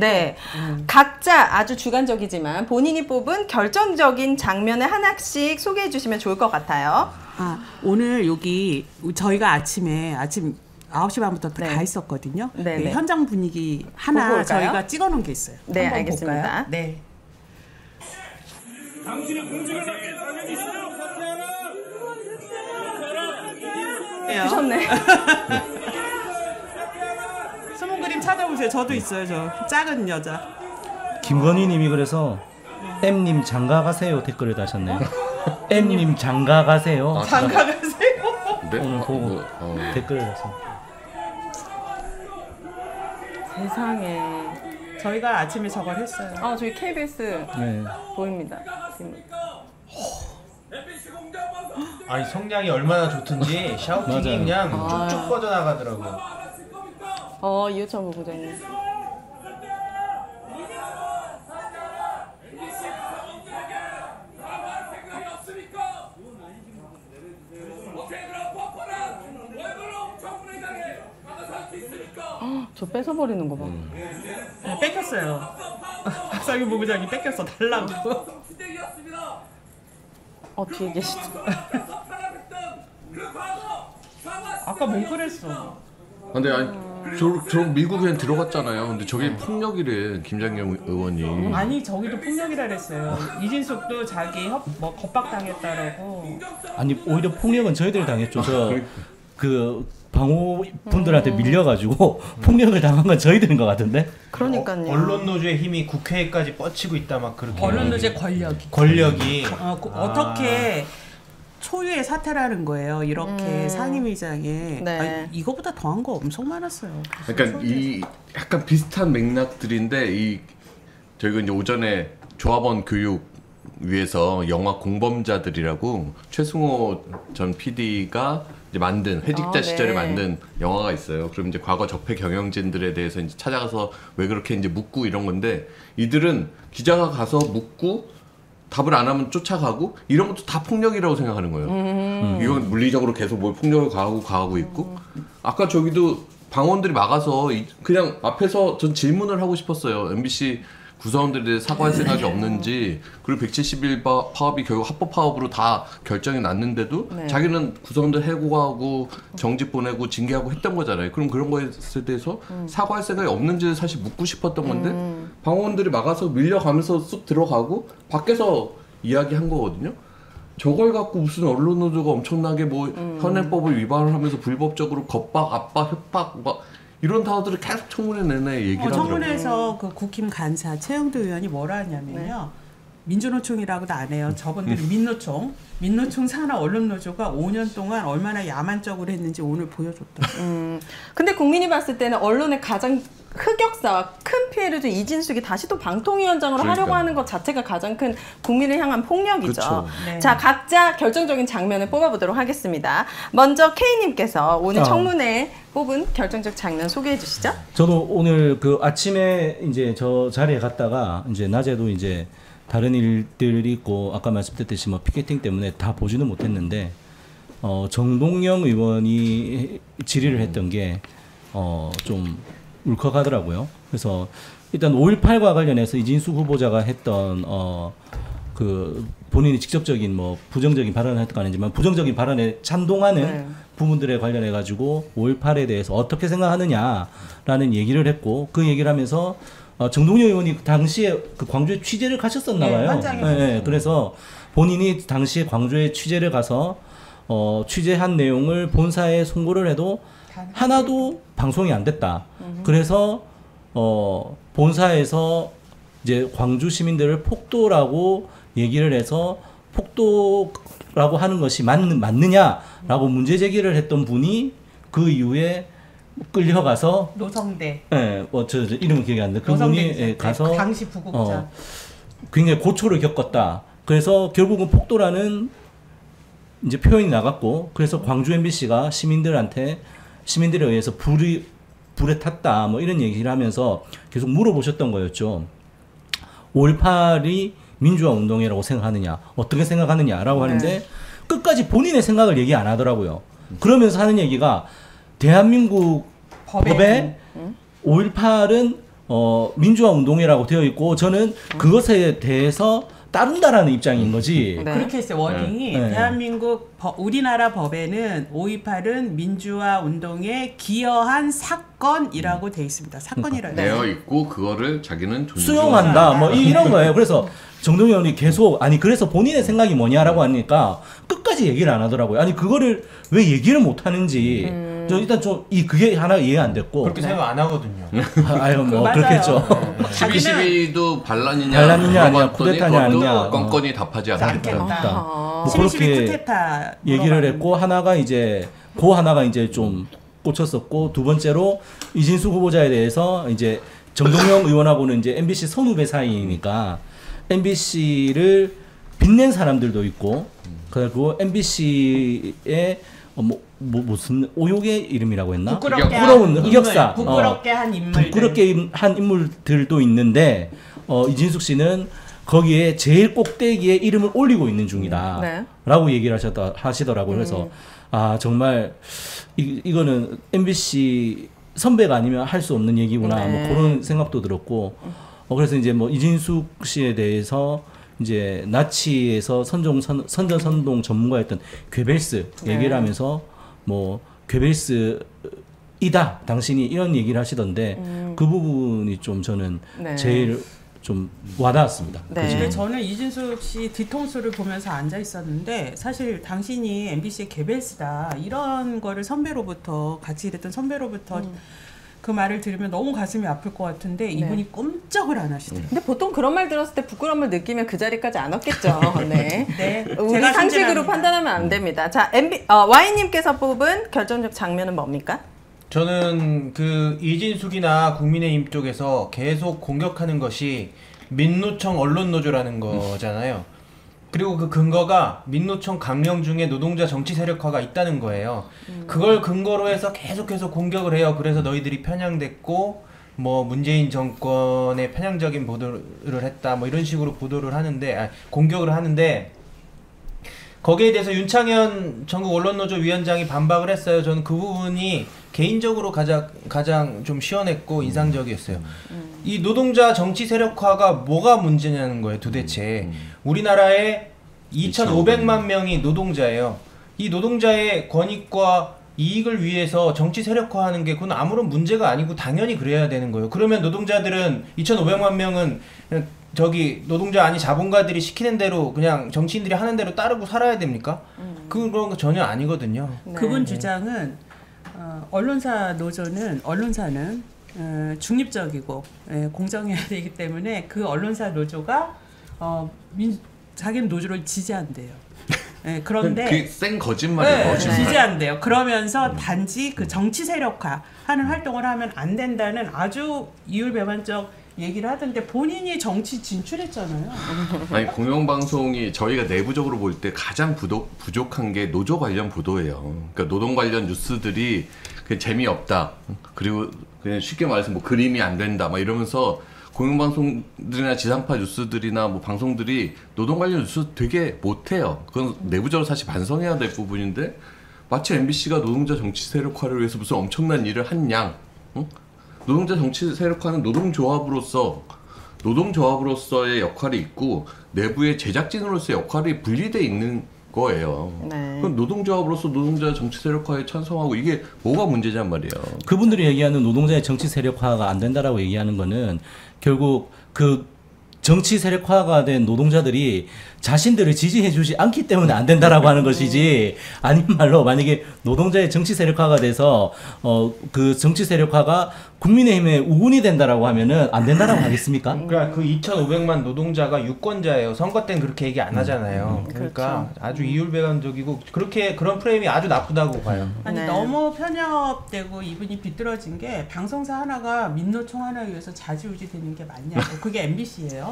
각자 아주 주관적이지만 본인이 뽑은 결정적인 장면을 하나씩 소개해 주시면 좋을 것 같아요. 오늘 여기 저희가 아침 9시 반부터 가 있었거든요. 현장 분위기 하나 저희가 찍어놓은 게 있어요. 네, 알겠습니다. 네. 당신의 공직을 받게 당연히 있어요. 주셨네. 숨은 그림 찾아보세요. 저도 있어요. 저 작은 여자. 김건희님이 그래서 M님 장가 가세요 댓글을 다셨네요. M님 장가 가세요. 장가 가세요. 오늘 보고 댓글을 das습니다. 세상에. 저희가 아침에 저걸 했어요. 저희 KBS 보입니다. 아니 성량이 얼마나 좋든지 샤우팅이 그냥 쭉쭉 뻗어나가더라고요. 이호찬 부부장님. 저 뺏어버리는 거 봐. 뺏겼어요. 박상윤 부부장이 뺏겼어. 달라고. 뒤에 계시죠. 아까 몽클했어. 근데 저 미국엔 들어갔잖아요. 근데 저게 폭력이래 김장겸 의원이. 아니 저기도 폭력이라 그랬어요. 이진숙도 자기 겁박당했다라고. 아니 오히려 폭력은 저희들이 당했죠. 그 방호 분들한테 밀려가지고 폭력을 당한 건 저희들인 것 같은데. 그러니까요. 언론 노조의 힘이 국회까지 뻗치고 있다 막 그렇게. 언론 노조의 권력이. 어떻게 초유의 사태라는 거예요. 이렇게 상임위장에 이거보다 더한 거 엄청 많았어요. 그러니까 이 약간 비슷한 맥락들인데 저희가 이제 오전에 조합원 교육 위해서 영화 공범자들이라고 최승호 전 PD가 이제 만든 회직자 시절에 만든 영화가 있어요. 그럼 이제 과거 적폐 경영진들에 대해서 이제 찾아가서 왜 그렇게 이제 묻고 이런 건데 이들은 기자가 가서 묻고 답을 안 하면 쫓아가고 이런 것도 다 폭력이라고 생각하는 거예요. 이건 물리적으로 계속 뭘 폭력을 가하고 있고 아까 저기도 방원들이 막아서 그냥 앞에서 전 질문을 하고 싶었어요. MBC 구성원들에 대해 사과할 생각이 없는지, 그리고 170일 파업이 결국 합법 파업으로 다 결정이 났는데도 네. 자기는 구성원들 해고하고 정직 보내고 징계하고 했던 거잖아요. 그럼 그런 거에 대해서 사과할 생각이 없는지 사실 묻고 싶었던 건데 방어원들이 막아서 밀려가면서 쑥 들어가고 밖에서 이야기한 거거든요. 저걸 갖고 무슨 언론 노조가 엄청나게 뭐 현행법을 위반을 하면서 불법적으로 겁박, 압박, 협박 막 이런 단어들을 계속 청문회 내내 얘기를 하더라고요. 청문회에서 그 국힘 간사 최영도 의원이 뭐라 하냐면요. 민주노총이라고도 안 해요. 저분들이 민노총. 민노총 산하 언론노조가 5년 동안 얼마나 야만적으로 했는지 오늘 보여줬다. 근데 국민이 봤을 때는 언론의 가장 흑역사와 큰 피해를 준 이진숙이 다시 또 방통위원장으로 하려고 하는 것 자체가 가장 큰 국민을 향한 폭력이죠. 네. 자, 각자 결정적인 장면을 뽑아보도록 하겠습니다. 먼저 K님께서 오늘 청문회에 뽑은 결정적 장면 소개해 주시죠. 저도 오늘 그 아침에 이제 저 자리에 갔다가 이제 낮에도 이제 다른 일들이 있고 아까 말씀드렸듯이 뭐 피켓팅 때문에 다 보지는 못했는데 정동영 의원이 질의를 했던 게 좀 울컥하더라고요. 그래서 일단 5.18과 관련해서 이진숙 후보자가 했던 그 본인이 직접적인 뭐 부정적인 발언을 했던 건 아니지만 부정적인 발언에 찬동하는 부분들에 관련해 가지고 5.18에 대해서 어떻게 생각하느냐라는 얘기를 했고 그 얘기를 하면서 정동영 의원이 당시에 그 광주에 취재를 가셨었나 봐요. 네, 그래서 본인이 당시에 광주에 취재를 가서 취재한 내용을 본사에 송고를 해도 하나도 방송이 안 됐다. 그래서 본사에서 이제 광주 시민들을 폭도라고 얘기를 해서 폭도라고 하는 것이 맞느냐라고 문제 제기를 했던 분이 그 이후에 끌려가서 노성대. 네, 저 이름은 기억이 안 나. 그분이 가서 당시 부국장. 굉장히 고초를 겪었다. 그래서 결국은 폭도라는 이제 표현이 나갔고, 그래서 광주 MBC가 시민들에 의해서 불에 탔다. 뭐 이런 얘기를 하면서 계속 물어보셨던 거였죠. 5.18이 민주화 운동이라고 생각하느냐, 어떻게 생각하느냐라고 하는데 끝까지 본인의 생각을 얘기 안 하더라고요. 그러면서 하는 얘기가 대한민국 법에 5.18은 민주화 운동이라고 되어 있고 저는 그것에 대해서 따른다라는 입장인 거지. 그렇게 했어요. 워딩이 대한민국 우리나라 법에는 5.18은 민주화 운동에 기여한 사건이라고 돼 있습니다. 사건이라고 되어 있고 그거를 자기는 수용한다. 뭐 이런 거예요. 그래서 정동영 의원이 계속 그래서 본인의 생각이 뭐냐라고 하니까 끝까지 얘기를 안 하더라고요. 아니 그거를 왜 얘기를 못 하는지 저 일단 좀 그게 하나 이해 안 됐고 그렇게 생각 안 하거든요. 아유 뭐 그렇겠죠. 12.12도 반란이냐 아니냐 쿠데타냐 아니냐 건건이 답하지 않았다. 뭐 그렇게 얘기를 했고 하나가 이제 좀 꽂혔었고 두 번째로 이진숙 후보자에 대해서 이제 정동영 의원하고는 이제 MBC 선후배 사이니까 MBC를 빛낸 사람들도 있고 그리고 MBC의 무슨 오욕의 이름이라고 했나? 부끄러운 이격사. 부끄럽게 한 인물들. 부끄럽게 한 인물들도 있는데 이진숙 씨는 거기에 제일 꼭대기에 이름을 올리고 있는 중이다. 라고 얘기를 하시더라고요. 그래서 정말 이거는 MBC 선배가 아니면 할 수 없는 얘기구나. 뭐 그런 생각도 들었고 그래서 이제 뭐 이진숙 씨에 대해서 이제 나치에서 선전 전문가였던 괴벨스 얘기를 하면서 뭐 괴벨스이다 당신이 이런 얘기를 하시던데 그 부분이 좀 저는 제일 좀 와닿았습니다. 근데 저는 이진숙 씨 뒤통수를 보면서 앉아 있었는데 사실 당신이 MBC의 괴벨스다 이런 거를 선배로부터 같이 일했던 선배로부터 그 말을 들으면 너무 가슴이 아플 것 같은데 이분이 꼼짝을 안 하시더라고요. 근데 보통 그런 말 들었을 때 부끄러움을 느끼면 그 자리까지 안 왔겠죠. 우리 제가 상식으로 판단하면 안 됩니다. 자, Y님께서 뽑은 결정적 장면은 뭡니까? 저는 그 이진숙이나 국민의힘 쪽에서 계속 공격하는 것이 민노총 언론노조라는 거잖아요. 그리고 그 근거가 민노총 강령 중에 노동자 정치 세력화가 있다는 거예요. 그걸 근거로 해서 계속해서 공격을 해요. 그래서 너희들이 편향됐고 뭐 문재인 정권의 편향적인 보도를 했다 뭐 이런 식으로 보도를 하는데 공격을 하는데 거기에 대해서 윤창현 전국 언론노조 위원장이 반박을 했어요. 저는 그 부분이 개인적으로 가장 좀 시원했고 인상적이었어요. 이 노동자 정치 세력화가 뭐가 문제냐는 거예요, 도대체. 우리나라에 2,500만 명이 노동자예요. 이 노동자의 권익과 이익을 위해서 정치 세력화하는 게 그건 아무런 문제가 아니고 당연히 그래야 되는 거예요. 그러면 노동자들은 2,500만 명은 저기 노동자 아니 자본가들이 시키는 대로 그냥 정치인들이 하는 대로 따르고 살아야 됩니까? 그런 거 전혀 아니거든요. 네. 그분 주장은 언론사는 중립적이고 공정해야 되기 때문에 그 언론사 노조가 자기는 노조를 지지한대요. 네, 그런데 그게 센 거짓말이에요. 지지한대요. 그러면서 단지 그 정치 세력화하는 활동을 하면 안 된다는 아주 이율배반적 얘기를 하던데 본인이 정치 진출했잖아요. 아니 공영방송이 저희가 내부적으로 볼 때 가장 부족한 게 노조 관련 보도예요. 그러니까 노동 관련 뉴스들이 그냥 재미없다. 그리고 그냥 쉽게 말해서 뭐 그림이 안 된다. 막 이러면서 공영방송들이나 지상파 뉴스들이나 뭐 방송들이 노동 관련 뉴스 되게 못해요. 그건 내부적으로 사실 반성해야 될 부분인데 마치 MBC가 노동자 정치 세력화를 위해서 무슨 엄청난 일을 한 양. 응? 노동자 정치 세력화는 노동조합으로서의 역할이 있고 내부의 제작진으로서의 역할이 분리돼 있는 거예요. 네. 그럼 노동조합으로서 노동자 정치 세력화에 찬성하고 이게 뭐가 문제냔 말이에요. 그분들이 얘기하는 노동자의 정치 세력화가 안 된다라고 얘기하는 거는 결국 그 정치 세력화가 된 노동자들이 자신들을 지지해주지 않기 때문에 안 된다라고 하는 것이지, 아닌 말로 만약에 노동자의 정치 세력화가 돼서 그 정치 세력화가 국민의힘에 우군이 된다라고 하면은 안 된다라고 하겠습니까? 그러니까 그 2,500만 노동자가 유권자예요. 선거 때는 그렇게 얘기 안 하잖아요. 그러니까 그렇죠. 아주 이율배반적이고 그런 프레임이 아주 나쁘다고 봐요. 아니 너무 편협되고 이분이 비뚤어진 게 방송사 하나가 민노총 하나 위해서 좌지우지되는 게 맞냐고. 그게 MBC예요.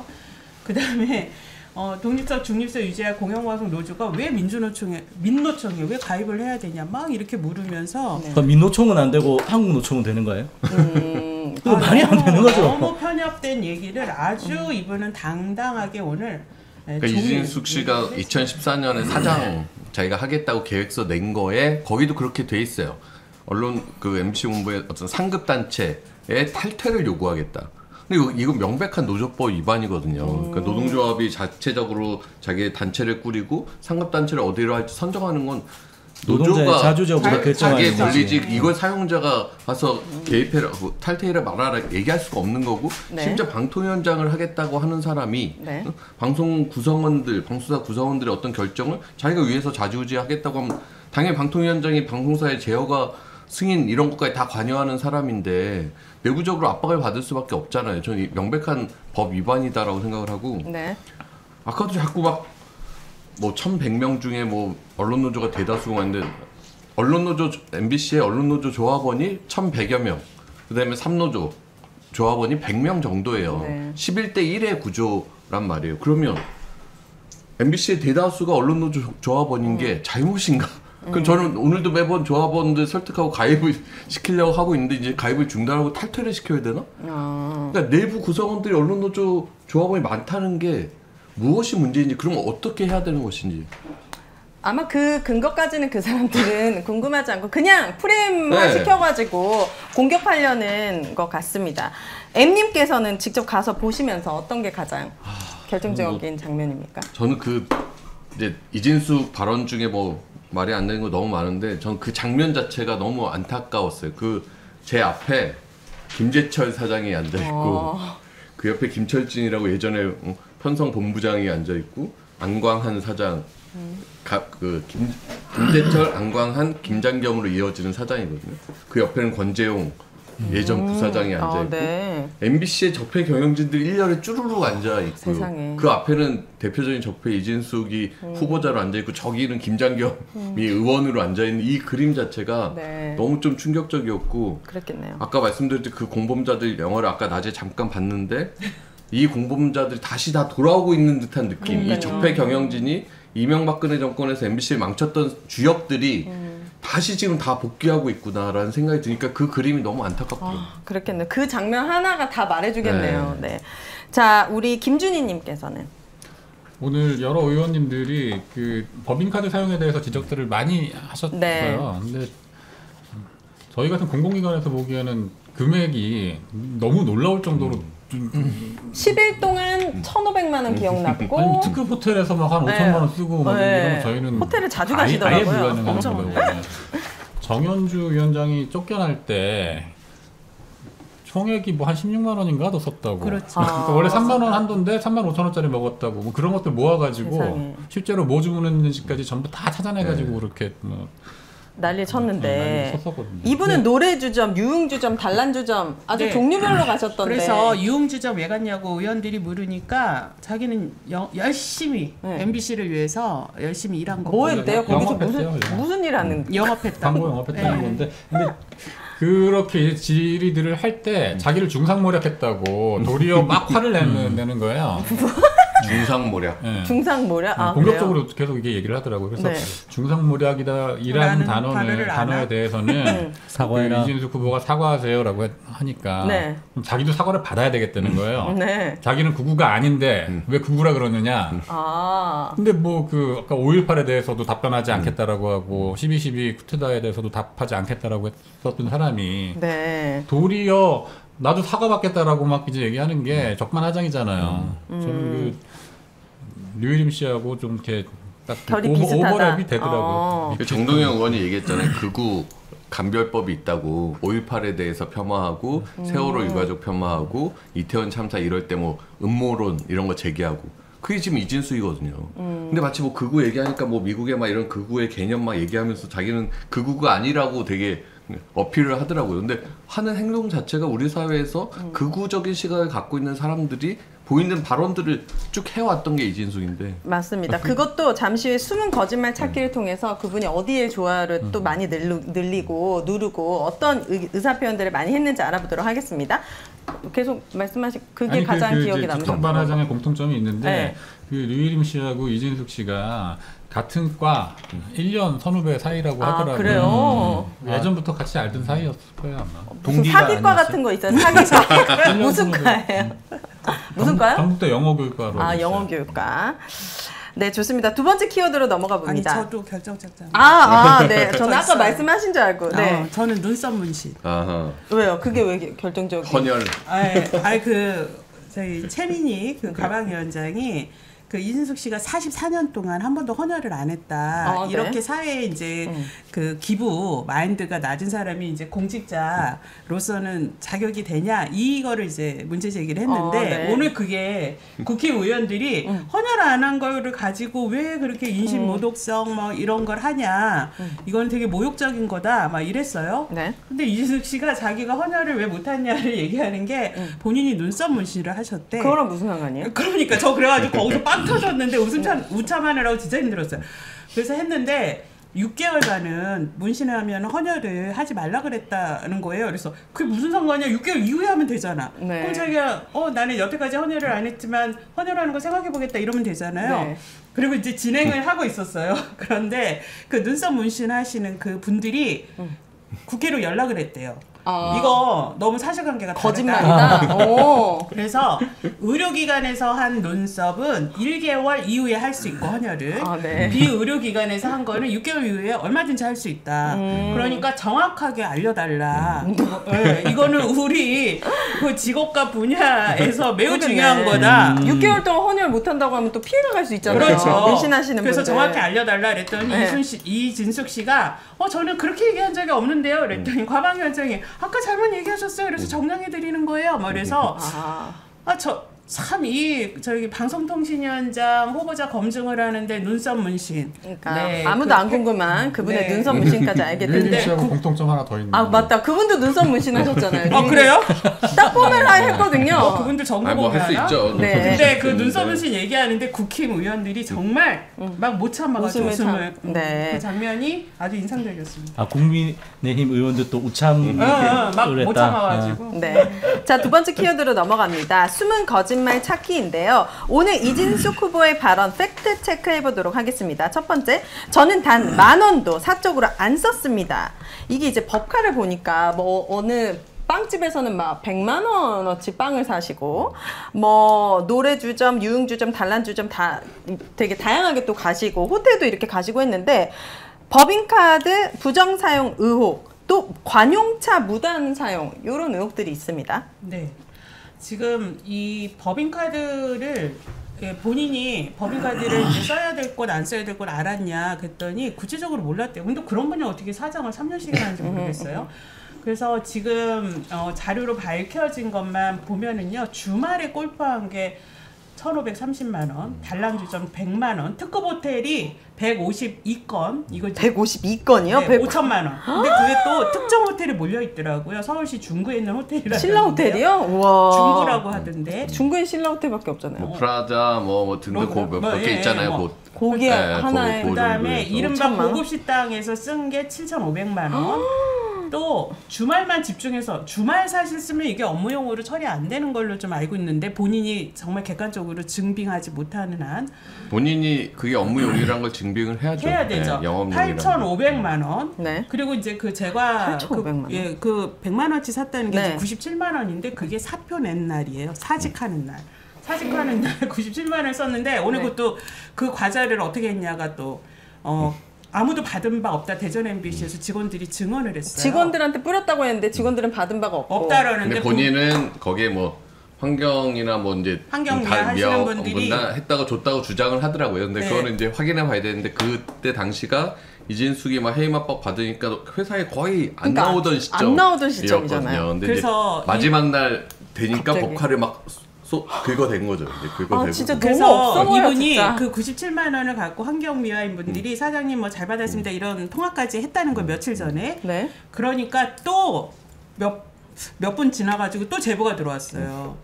그 다음에 독립성, 중립성 유지할 공영방송 노조가 왜 민노총에 왜 가입을 해야 되냐 막 이렇게 물으면서 그러니까 민노총은 안 되고 한국노총은 되는 거예요? 그거 말이 안 되는 거죠. 너무 편협된 얘기를 아주 이분은 당당하게 오늘 그러니까 이진숙 씨가 2014년에 사장 자기가 하겠다고 계획서 낸 거에 거기도 그렇게 돼 있어요. 언론 그 MC 본부의 어떤 상급 단체의 탈퇴를 요구하겠다. 근데 이건 명백한 노조법 위반이거든요. 그러니까 노동조합이 자체적으로 자기의 단체를 꾸리고 상급 단체를 어디로 할지 선정하는 건 노조가 자주적으로 자기의 권리직 이걸 사용자가 가서 개입해라, 탈퇴해라 말하라 얘기할 수가 없는 거고 네. 심지어 방통위원장을 하겠다고 하는 사람이 네. 방송 구성원들, 방송사 구성원들의 어떤 결정을 자기가 위해서 좌지우지하겠다고 하면 당연히 방통위원장이 방송사의 제어가 승인 이런 것까지 다 관여하는 사람인데 내부적으로 압박을 받을 수밖에 없잖아요. 저는 명백한 법 위반이다라고 생각을 하고 네. 아까도 자꾸 막 뭐 1,100명 중에 뭐 언론노조가 대다수가 있는데 언론노조 MBC의 언론노조 조합원이 1,100여 명, 그다음에 3노조 조합원이 100명 정도예요. 네. 11대 1의 구조란 말이에요. 그러면 MBC의 대다수가 언론노조 조합원인 게 잘못인가? 그럼 저는 오늘도 매번 조합원들 설득하고 가입을 시키려고 하고 있는데 이제 가입을 중단하고 탈퇴를 시켜야 되나? 그러니까 내부 구성원들이 언론노조 조합원이 많다는 게 무엇이 문제인지, 그러면 어떻게 해야 되는 것인지. 아마 그 근거까지는 그 사람들은 궁금하지 않고 그냥 프레임화 네. 시켜가지고 공격하려는 것 같습니다. M님께서는 직접 가서 보시면서 어떤 게 가장 결정적인 장면입니까? 저는 이제 이진숙 발언 중에 뭐 말이 안 되는 거 너무 많은데 전 그 장면 자체가 너무 안타까웠어요. 제 앞에 김재철 사장이 앉아 있고 그 옆에 김철진이라고 예전에 편성 본부장이 앉아 있고 안광한 사장, 김재철, 안광한, 김장겸으로 이어지는 사장이거든요. 그 옆에는 권재용 예전 부사장이 앉아 있고 네. MBC의 적폐 경영진들이 일렬에 쭈루룩 앉아 있고 그 앞에는 대표적인 적폐 이진숙이 후보자로 앉아 있고 저기는 김장겸이 의원으로 앉아 있는 이 그림 자체가 네. 너무 좀 충격적이었고 그랬겠네요. 아까 말씀드렸듯이 그 공범자들 영화를 아까 낮에 잠깐 봤는데 이 공범자들이 다시 다 돌아오고 있는 듯한 느낌. 이 적폐 경영진이 이명박근혜 정권에서 MBC를 망쳤던 주역들이 다시 지금 다 복귀하고 있구나라는 생각이 드니까 그 그림이 너무 안타깝더라고요. 그렇겠네요. 그 장면 하나가 다 말해주겠네요. 네. 자, 우리 김준희님께서는 오늘 여러 의원님들이 그 법인카드 사용에 대해서 지적들을 많이 하셨어요. 네. 근데 저희 같은 공공기관에서 보기에는 금액이 너무 놀라울 정도로 10일 동안 1,500만 원 기억났고 아니, 특급 호텔에서 막 한 5천만 원 쓰고 막 이러면 저희는 호텔을 자주 아예 가시더라고요. 불가능한 거예요. 정현주 위원장이 쫓겨날 때 총액이 뭐 한 16만 원인가 더 썼다고. 그렇죠. 그러니까 원래 3만 원 한돈데 3만 5천 원짜리 먹었다고. 뭐 그런 것들 모아가지고 세상에. 실제로 뭐 주문했는지까지 전부 다 찾아내가지고 그렇게 뭐 난리 쳤는데 난리 쳤었거든요. 이분은 노래주점, 유흥주점, 단란주점 아주 네. 종류별로 가셨던데. 그래서 유흥주점 왜 갔냐고 의원들이 물으니까 자기는 열심히 MBC를 위해서 열심히 일한 거고. 뭐 했대요? 거기서 영업했대요, 무슨 일 하는? 영업했다고. 광고 영업했다는 건데 근데 그렇게 질의들을 할 때 자기를 중상모략했다고 도리어 막 화를 내는 거예요. 중상모략. 네. 중상모략? 아, 공격적으로 계속 이게 얘기를 하더라고요. 그래서 네. 중상모략이다이라는 단어에 대해서는 사과해라. 이진숙 후보가 사과하세요라고 하니까 네. 그럼 자기도 사과를 받아야 되겠다는 거예요. 네. 자기는 극우가 아닌데 왜 극우라 그러느냐. 아. 근데 뭐 그 아까 5.18에 대해서도 답변하지 않겠다라고 하고 12.12 쿠데타에 대해서도 답하지 않겠다라고 했었던 사람이 네. 도리어 나도 사과받겠다라고 막 이제 얘기하는 게 적반하장이잖아요. 저는 그 류일임 씨하고 좀 이렇게 딱 결이 비슷하다. 오버랩이 되더라고요. 그 정동영 의원이 얘기했잖아요. 극우 감별법이 있다고 5.18에 대해서 폄하하고 세월호 유가족 폄하하고 이태원 참사 이럴 때 뭐 음모론 이런 거 제기하고 그게 지금 이진숙이거든요. 근데 마치 뭐 극우 얘기하니까 뭐 미국의 막 이런 극우의 개념 막 얘기하면서 자기는 극우가 아니라고 되게 어필을 하더라고요. 근데 하는 행동 자체가 우리 사회에서 극우적인 시각을 갖고 있는 사람들이 보이는 발언들을 쭉 해왔던 게 이진숙인데. 맞습니다. 그것도 잠시 후에 숨은 거짓말 찾기를 통해서 그분이 어디에 좋아요를 또 많이 늘리고 누르고 어떤 의사 표현들을 많이 했는지 알아보도록 하겠습니다. 계속 말씀하신 그게 가장 기억에 남으셨던 적반하장의 공통점이 있는데 네. 그 류일임 씨하고 이진숙 씨가 같은 과 1년 선후배 사이라고 하더라고요. 그래요? 예전부터 같이 알던 사이였을 거예요 아마. 무슨 사기과 같은 거 있어요? 사기과. 무슨 과예요? 무슨 과요? 경북대 영어교육과로. 아, 영어교육과. 네, 좋습니다. 두 번째 키워드로 넘어가 봅니다. 아니, 저도 결정적장. 네. 저는 아까 말씀하신 줄 알고. 네. 저는 눈썹 문신. 아하. 왜요? 그게 왜 결정적이에요? 헌혈. 저희 최민희 그 가방위원장이 그 이진숙 씨가 44년 동안 한 번도 헌혈을 안 했다. 네. 이렇게 사회에 이제 그 기부 마인드가 낮은 사람이 이제 공직자로서는 자격이 되냐 이거를 이제 문제 제기를 했는데 네. 오늘 그게 국회의원들이 헌혈 안 한 거를 가지고 왜 그렇게 인신 모독성 뭐 이런 걸 하냐. 이건 되게 모욕적인 거다. 막 이랬어요. 네. 근데 이진숙 씨가 자기가 헌혈을 왜 못했냐를 얘기하는 게 본인이 눈썹 문신을 하셨대. 그거랑 무슨 상관이에요? 그러니까 저 그래가지고 거기서 빵 터졌는데 우참하느라고 진짜 힘들었어요. 그래서 했는데 6개월간은 문신을 하면 헌혈을 하지 말라 그랬다는 거예요. 그래서 그게 무슨 상관이야? 6개월 이후에 하면 되잖아. 네. 그럼 자기가 나는 여태까지 헌혈을 안 했지만 헌혈하는 거 생각해보겠다 이러면 되잖아요. 네. 그리고 이제 진행을 하고 있었어요. 그런데 그 눈썹 문신 하시는 그 분들이 국회로 연락을 했대요. 이거 너무 사실관계가 다르다. 거짓말이다. 그래서 의료기관에서 한 눈썹은 1개월 이후에 할 수 있고 헌혈을 네. 비의료기관에서 한 거는 6개월 이후에 얼마든지 할 수 있다. 그러니까 정확하게 알려달라. 이거는 우리 그 직업과 분야에서 매우 중요한 거다. 6개월 동안 헌혈 못한다고 하면 또 피해가 갈 수 있잖아요. 그렇죠. 문신하시는 그래서 분들. 정확히 알려달라 그랬더니 이진숙 씨가 저는 그렇게 얘기한 적이 없는데요. 그랬더니 과방위원장이 아까 잘못 얘기하셨어요. 그래서 정량해드리는 거예요. 막 그래서 저희 방송통신위원장 후보자 검증을 하는데 눈썹 문신. 그러니까 네, 아무도 안 궁금한 그분의 눈썹 문신까지 알게 류일임 됐는데. 씨하고 공통점 하나 더 있는. 맞다. 그분도 눈썹 문신 하셨잖아요. 그래요? 딱 보메라 했거든요. 그분들 정보 뭐 할 수 보면 있죠. 네. 근데 그 눈썹 문신 얘기하는데 국힘의원들이 정말 막 못 참아가지고 웃음을. 네. 그 장면이 아주 인상적이었습니다. 국민의힘 의원들 또 우참을 막 못 했다. 참아가지고. 네. 자, 두 번째 키워드로 넘어갑니다. 숨은 거짓말 찾기인데요. 오늘 이진숙 후보의 발언 팩트 체크해 보도록 하겠습니다. 첫 번째, 저는 단 10,000원도 사적으로 안 썼습니다. 이게 이제 법카를 보니까 뭐 어느 빵집에서는 막 100만 원어치 빵을 사시고 뭐 노래주점, 유흥주점, 단란주점 다 되게 다양하게 또 가시고 호텔도 이렇게 가시고 했는데 법인카드 부정사용 의혹 또 관용차 무단 사용 이런 의혹들이 있습니다. 네. 지금 이 법인카드를 본인이 법인카드를 이제 써야 될 것 안 써야 될 걸 알았냐 그랬더니 구체적으로 몰랐대요. 근데 그런 분이 어떻게 사장을 3년씩이나 하는지 모르겠어요. 그래서 지금 자료로 밝혀진 것만 보면은요. 주말에 골프한 게 1,530만 원, 단란주점 100만 원, 특급 호텔이 152건, 이거 152건이요? 네, 5천만 원. 근데 그게 또 특정 호텔이 몰려 있더라고요. 서울시 중구에 있는 호텔이라고. 신라 호텔이요? 우와. 중구라고 하던데. 중구에 신라 호텔밖에 없잖아요. 뭐 프라자 뭐 등등 몇 개 있잖아요. 고기 하나에 그다음에 이른바 고급 식당에서 쓴 게 7,500만 원. 또 주말만 집중해서 주말 사실 쓰면 이게 업무용으로 처리 안 되는 걸로 좀 알고 있는데 본인이 정말 객관적으로 증빙하지 못하는 한 본인이 그게 업무용이라는 걸 증빙을 해야죠. 해야 되죠. 네, 8,500만 원. 네. 그리고 이제 그 제가 8,500만 원. 그 100만 원치 샀다는 게 네. 97만 원인데 그게 사표 낸 날이에요. 사직하는 날. 사직하는 날 97만 원을 썼는데 오늘 네. 그것도 그 과자를 어떻게 했냐가 또 아무도 받은 바 없다. 대전 MBC에서 직원들이 증언을 했어요. 직원들한테 뿌렸다고 했는데 직원들은 받은 바가 없고. 없다라는데 근데 본인은 거기에 뭐 환경이나 뭐 이제 환경 미화하시는 분들이 했다고 줬다고 주장을 하더라고요. 근데 네. 그거는 이제 확인해 봐야 되는데 그때 당시가 이진숙이 막 해임 압박 받으니까 회사에 거의 안 그러니까 나오던 시점. 안 나오던 시점이잖아요. 근데 그래서 이제 마지막 날 되니까 갑자기. 법화를 막 긁어댄 거죠. 이제 긁어대고. 진짜 너무 그래서 없어 보여, 이분이 진짜. 그 97만 원을 갖고 환경미화인 분들이 사장님 뭐 잘 받았습니다 이런 통화까지 했다는 거 며칠 전에. 네. 그러니까 또 몇 분 지나가지고 또 제보가 들어왔어요.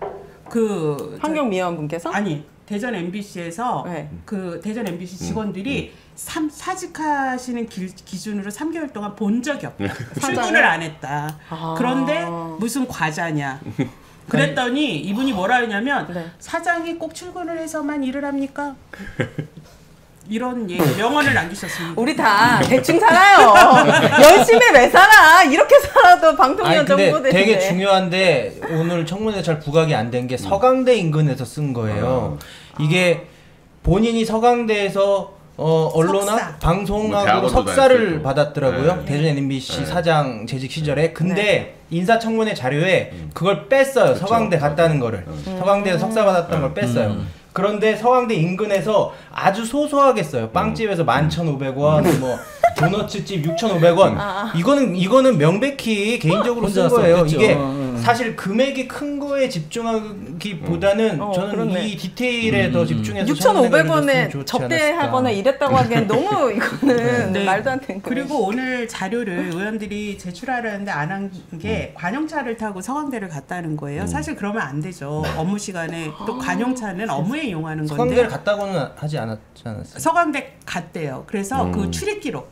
그 환경미화원 분께서? 아니 대전 MBC에서 네. 그 대전 MBC 직원들이 사직하시는 기준으로 3개월 동안 본 적이 없다. 출근을 안 했다. 그런데 무슨 과자냐. 그랬더니 이분이 뭐라 했냐면 네. 사장이 꼭 출근을 해서만 일을 합니까? 이런 명언을 남기셨습니다. 우리 다 대충 살아요. 열심히 왜 살아? 이렇게 살아도 방통위원장 근데 후보되는데. 되게 중요한데 오늘 청문회 잘 부각이 안 된 게 서강대 인근에서 쓴 거예요. 이게 본인이 서강대에서 언론학 석사. 방송학으로 뭐 석사를 대학원도 받았더라고요. 네. 대전 MBC 네. 사장 재직 시절에. 근데 네. 인사청문회 자료에 그걸 뺐어요. 서강대 갔다는 거를. 서강대에서 석사 받았던 걸 뺐어요. 그런데 서강대 인근에서 아주 소소하게 써요. 빵집에서 11,500원, 뭐 도너츠집 6,500원. 이거는 명백히 개인적으로 쓴 혼자 거예요. 썼겠죠. 이게 사실 금액이 큰 거에 집중하기보다는 저는 그렇네. 이 디테일에 더 집중해서 6,500원에 접대하거나 이랬다고 하기엔 너무 이거는 네. 말도 안 되는 거예요. 그리고 오늘 자료를 의원들이 제출하려는데 안 한 게 관용차를 타고 서강대를 갔다는 거예요. 사실 그러면 안 되죠. 업무 시간에 또 관용차는 업무에 이용하는 건데. 서강대를 갔다고는 하지 않았지 않았어요? 서강대 갔대요. 그래서 그 출입 기록,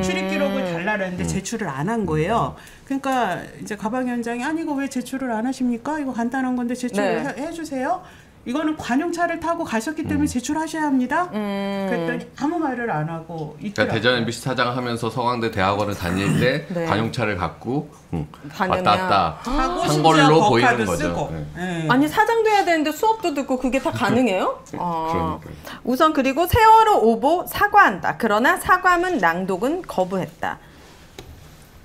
출입 기록을 달라는데 제출을 안 한 거예요. 그러니까 이제 가방위원장이 아니 이거 왜 제출을 안 하십니까? 이거 간단한 건데 제출을 네. 해주세요. 이거는 관용차를 타고 가셨기 때문에 제출하셔야 합니다. 그랬더니 아무 말을 안 하고 있더라고요. 그러니까 대전 MBC 사장을 하면서 서강대 대학원을 다닐 때 네. 관용차를 갖고 다녔냐. 왔다 갔다 하고 한 심지어 걸로 법카도 보이는 거죠. 쓰고. 네. 네. 아니 사장도 해야 되는데 수업도 듣고 그게 다 가능해요? 그러니까요. 우선 그리고 세월호 오보 사과한다. 그러나 사과문 낭독은 거부했다.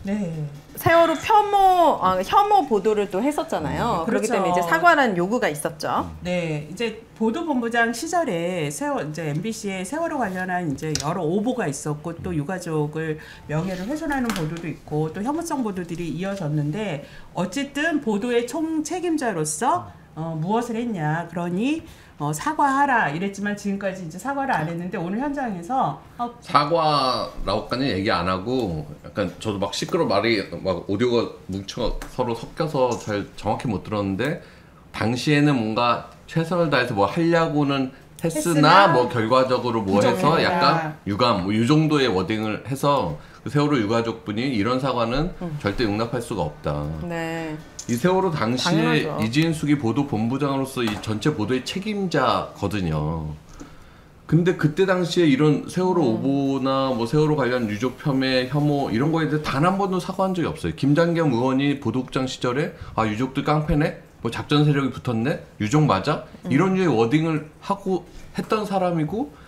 네. 세월호 혐오 보도를 또 했었잖아요. 그렇기 그렇죠. 때문에 이제 사과라는 요구가 있었죠. 네, 이제 보도본부장 시절에 이제 MBC에 세월호 관련한 이제 여러 오보가 있었고 또 유가족을 명예를 훼손하는 보도도 있고 또 혐오성 보도들이 이어졌는데 어쨌든 보도의 총 책임자로서 무엇을 했냐, 그러니 사과하라 이랬지만 지금까지 이제 사과를 안 했는데 오늘 현장에서 사과라고까지 얘기 안 하고 약간 저도 막 시끄러 말이 막 오디오가 뭉쳐 서로 섞여서 잘 정확히 못 들었는데 당시에는 뭔가 최선을 다해서 뭐 하려고는 했으나 뭐 결과적으로 뭐 해서 부족했다. 약간 유감 뭐 이 정도의 워딩을 해서 그 세월호 유가족분이 이런 사과는 절대 용납할 수가 없다. 네. 이 세월호 당시에 당연하죠. 이진숙이 보도 본부장으로서 이 전체 보도의 책임자거든요. 근데 그때 당시에 이런 세월호 오보나 뭐 세월호 관련 유족 폄훼, 혐오 이런 거에 대해 단 한 번도 사과한 적이 없어요. 김장겸 의원이 보도국장 시절에 아 유족들 깡패네, 뭐 작전 세력이 붙었네, 유족 맞아 이런 류의 워딩을 하고 했던 사람이고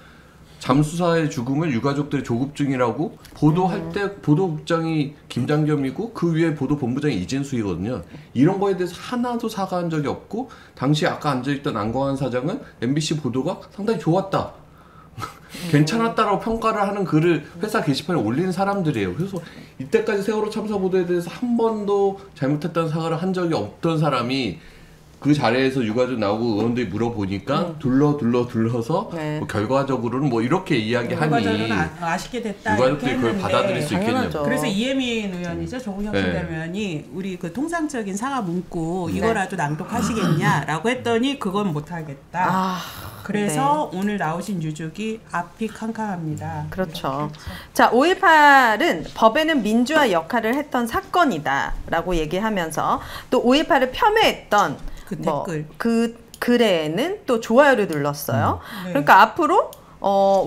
잠수사의 죽음을 유가족들의 조급증이라고 보도할 때 보도국장이 김장겸이고 그 위에 보도본부장이 이진숙이거든요. 이런 거에 대해서 하나도 사과한 적이 없고 당시 아까 앉아있던 안광한 사장은 MBC 보도가 상당히 좋았다. 괜찮았다라고 평가를 하는 글을 회사 게시판에 올리는 사람들이에요. 그래서 이때까지 세월호 참사 보도에 대해서 한 번도 잘못했다는 사과를 한 적이 없던 사람이 그 자리에서 유가족 나오고 의원들이 물어보니까 둘러서 네. 뭐 결과적으로는 뭐 이렇게 이야기하니 결과적으로는 아쉽게 됐다 유가족들이 이렇게 그걸 했는데 받아들일 수 있겠냐고. 그래서 이혜민 의원이죠. 조국혁 의원이 우리 그 통상적인 사과 문구 이거라도 낭독하시겠냐라고 했더니 그건 못하겠다. 그래서 오늘 나오신 유족이 앞이 칸칸합니다. 그렇죠. 자, 5.18은 법에는 민주화 역할을 했던 사건이다라고 얘기하면서 또 5.18을 폄훼했던 그 댓글. 그 글에는 또 좋아요를 눌렀어요. 그러니까 앞으로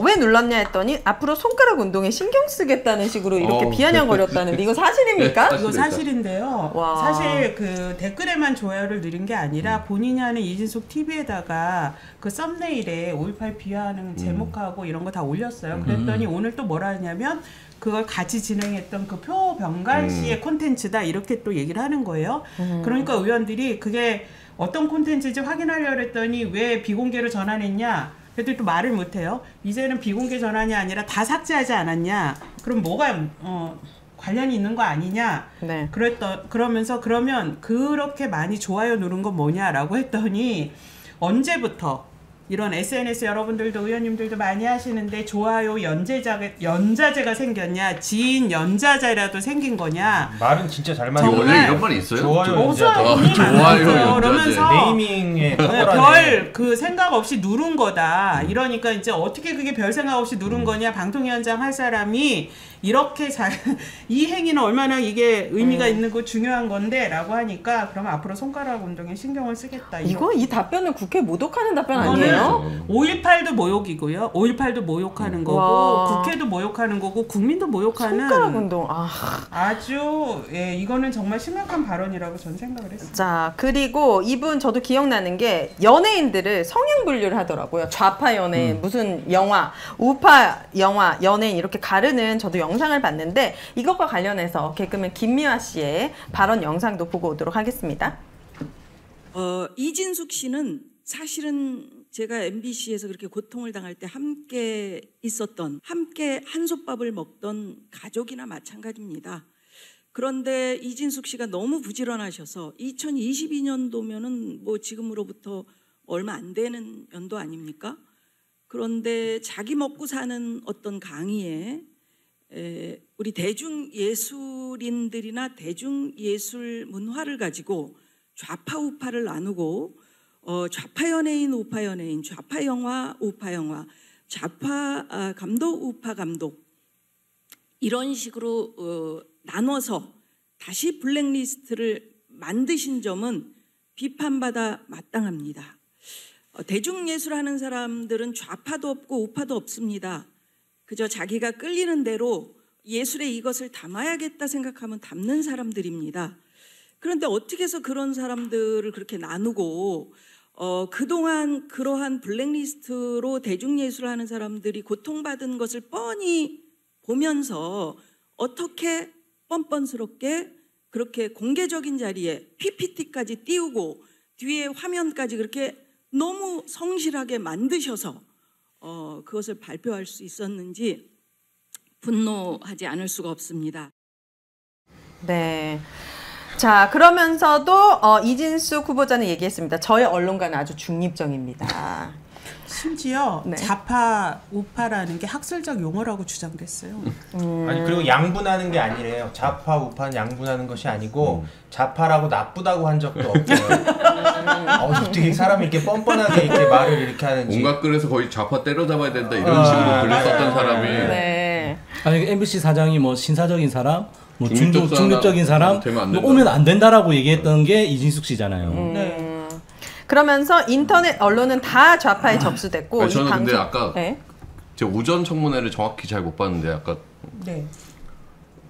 왜 눌렀냐 했더니 앞으로 손가락 운동에 신경 쓰겠다는 식으로 이렇게 비아냥거렸다는데 이거 사실입니까? 이거 사실인데요. 와. 사실 그 댓글에만 좋아요를 누린 게 아니라 본인이 하는 이진숙 TV에다가 그 썸네일에 5.18 비하하는 제목하고 이런 거 다 올렸어요. 그랬더니 오늘 또 뭐라 하냐면 그걸 같이 진행했던 그 표병갈 씨의 콘텐츠다 이렇게 또 얘기를 하는 거예요. 그러니까 의원들이 그게 어떤 콘텐츠인지 확인하려고 했더니 왜 비공개로 전환했냐? 그래도 또 말을 못해요. 이제는 비공개 전환이 아니라 다 삭제하지 않았냐? 그럼 뭐가 관련이 있는 거 아니냐? 네. 그러면서 그러면 그렇게 많이 좋아요 누른 건 뭐냐라고 했더니 언제부터 이런 SNS 여러분들도 의원님들도 많이 하시는데 좋아요 연자제가 생겼냐? 지인 연자제라도 생긴 거냐? 말은 진짜 잘 맞는 원래 이런 말이 있어요? 좋아요 연자제. 좋아요 연자제. 그러면서 네이밍에 별 그 생각 없이 누른 거다. 이러니까 이제 어떻게 그게 별 생각 없이 누른 거냐? 방통위원장 할 사람이 이렇게 이 행위는 얼마나 이게 의미가 있는 거 중요한 건데라고 하니까 그러면 앞으로 손가락 운동에 신경을 쓰겠다. 이 답변은 국회 모독하는 답변 아니에요? 5.18도 모욕이고요. 5.18도 모욕하는 거고 와. 국회도 모욕하는 거고 국민도 모욕하는 손가락 운동. 아주 이거는 정말 심각한 발언이라고 저는 생각을 했어요. 자, 그리고 이분 저도 기억나는 게 연예인들을 성향 분류를 하더라고요. 좌파 연예인, 무슨 영화, 우파 영화, 연예인 이렇게 가르는 저도 영상을 봤는데 이것과 관련해서 개그맨 김미화 씨의 발언 영상도 보고 오도록 하겠습니다. 이진숙 씨는 사실은 제가 MBC에서 그렇게 고통을 당할 때 함께 있었던, 함께 한솥밥을 먹던 가족이나 마찬가지입니다. 그런데 이진숙 씨가 너무 부지런하셔서 2022년도면은 뭐 지금으로부터 얼마 안 되는 연도 아닙니까? 그런데 자기 먹고 사는 어떤 강의에 우리 대중예술인들이나 대중예술 문화를 가지고 좌파 우파를 나누고 좌파 연예인, 우파 연예인, 좌파 영화, 우파 영화, 좌파 감독, 우파 감독 이런 식으로 나눠서 다시 블랙리스트를 만드신 점은 비판받아 마땅합니다. 대중예술 하는 사람들은 좌파도 없고 우파도 없습니다. 그저 자기가 끌리는 대로 예술에 이것을 담아야겠다 생각하면 담는 사람들입니다. 그런데 어떻게 해서 그런 사람들을 그렇게 나누고 그동안 그러한 블랙리스트로 대중예술을 하는 사람들이 고통받은 것을 뻔히 보면서 어떻게 뻔뻔스럽게 그렇게 공개적인 자리에 PPT까지 띄우고 뒤에 화면까지 그렇게 너무 성실하게 만드셔서 그것을 발표할 수 있었는지 분노하지 않을 수가 없습니다. 네. 자, 그러면서도 이진숙 후보자는 얘기했습니다. 저의 언론가는 아주 중립적입니다. 심지어 좌파, 우파라는 게 학술적 용어라고 주장됐어요. 아니 그리고 양분하는 게 아니래요. 좌파, 우파는 양분하는 것이 아니고 좌파라고 나쁘다고 한 적도 없대요. 어떻게 사람이 이렇게 뻔뻔하게 이렇게 말을 이렇게 하는지. 온갖 글에서 거의 좌파 때려잡아야 된다 이런 식으로 글을 썼던 사람이. 네. 아니 MBC 사장이 뭐 신사적인 사람, 뭐 중립적인 사람 오면 안 된다라고 얘기했던 게 이진숙 씨잖아요. 네. 그러면서 인터넷 언론은 다 좌파에 접수됐고 아니, 저는 이 방송, 근데 아까 네. 제가 오전 청문회를 정확히 잘 못 봤는데 아까 네.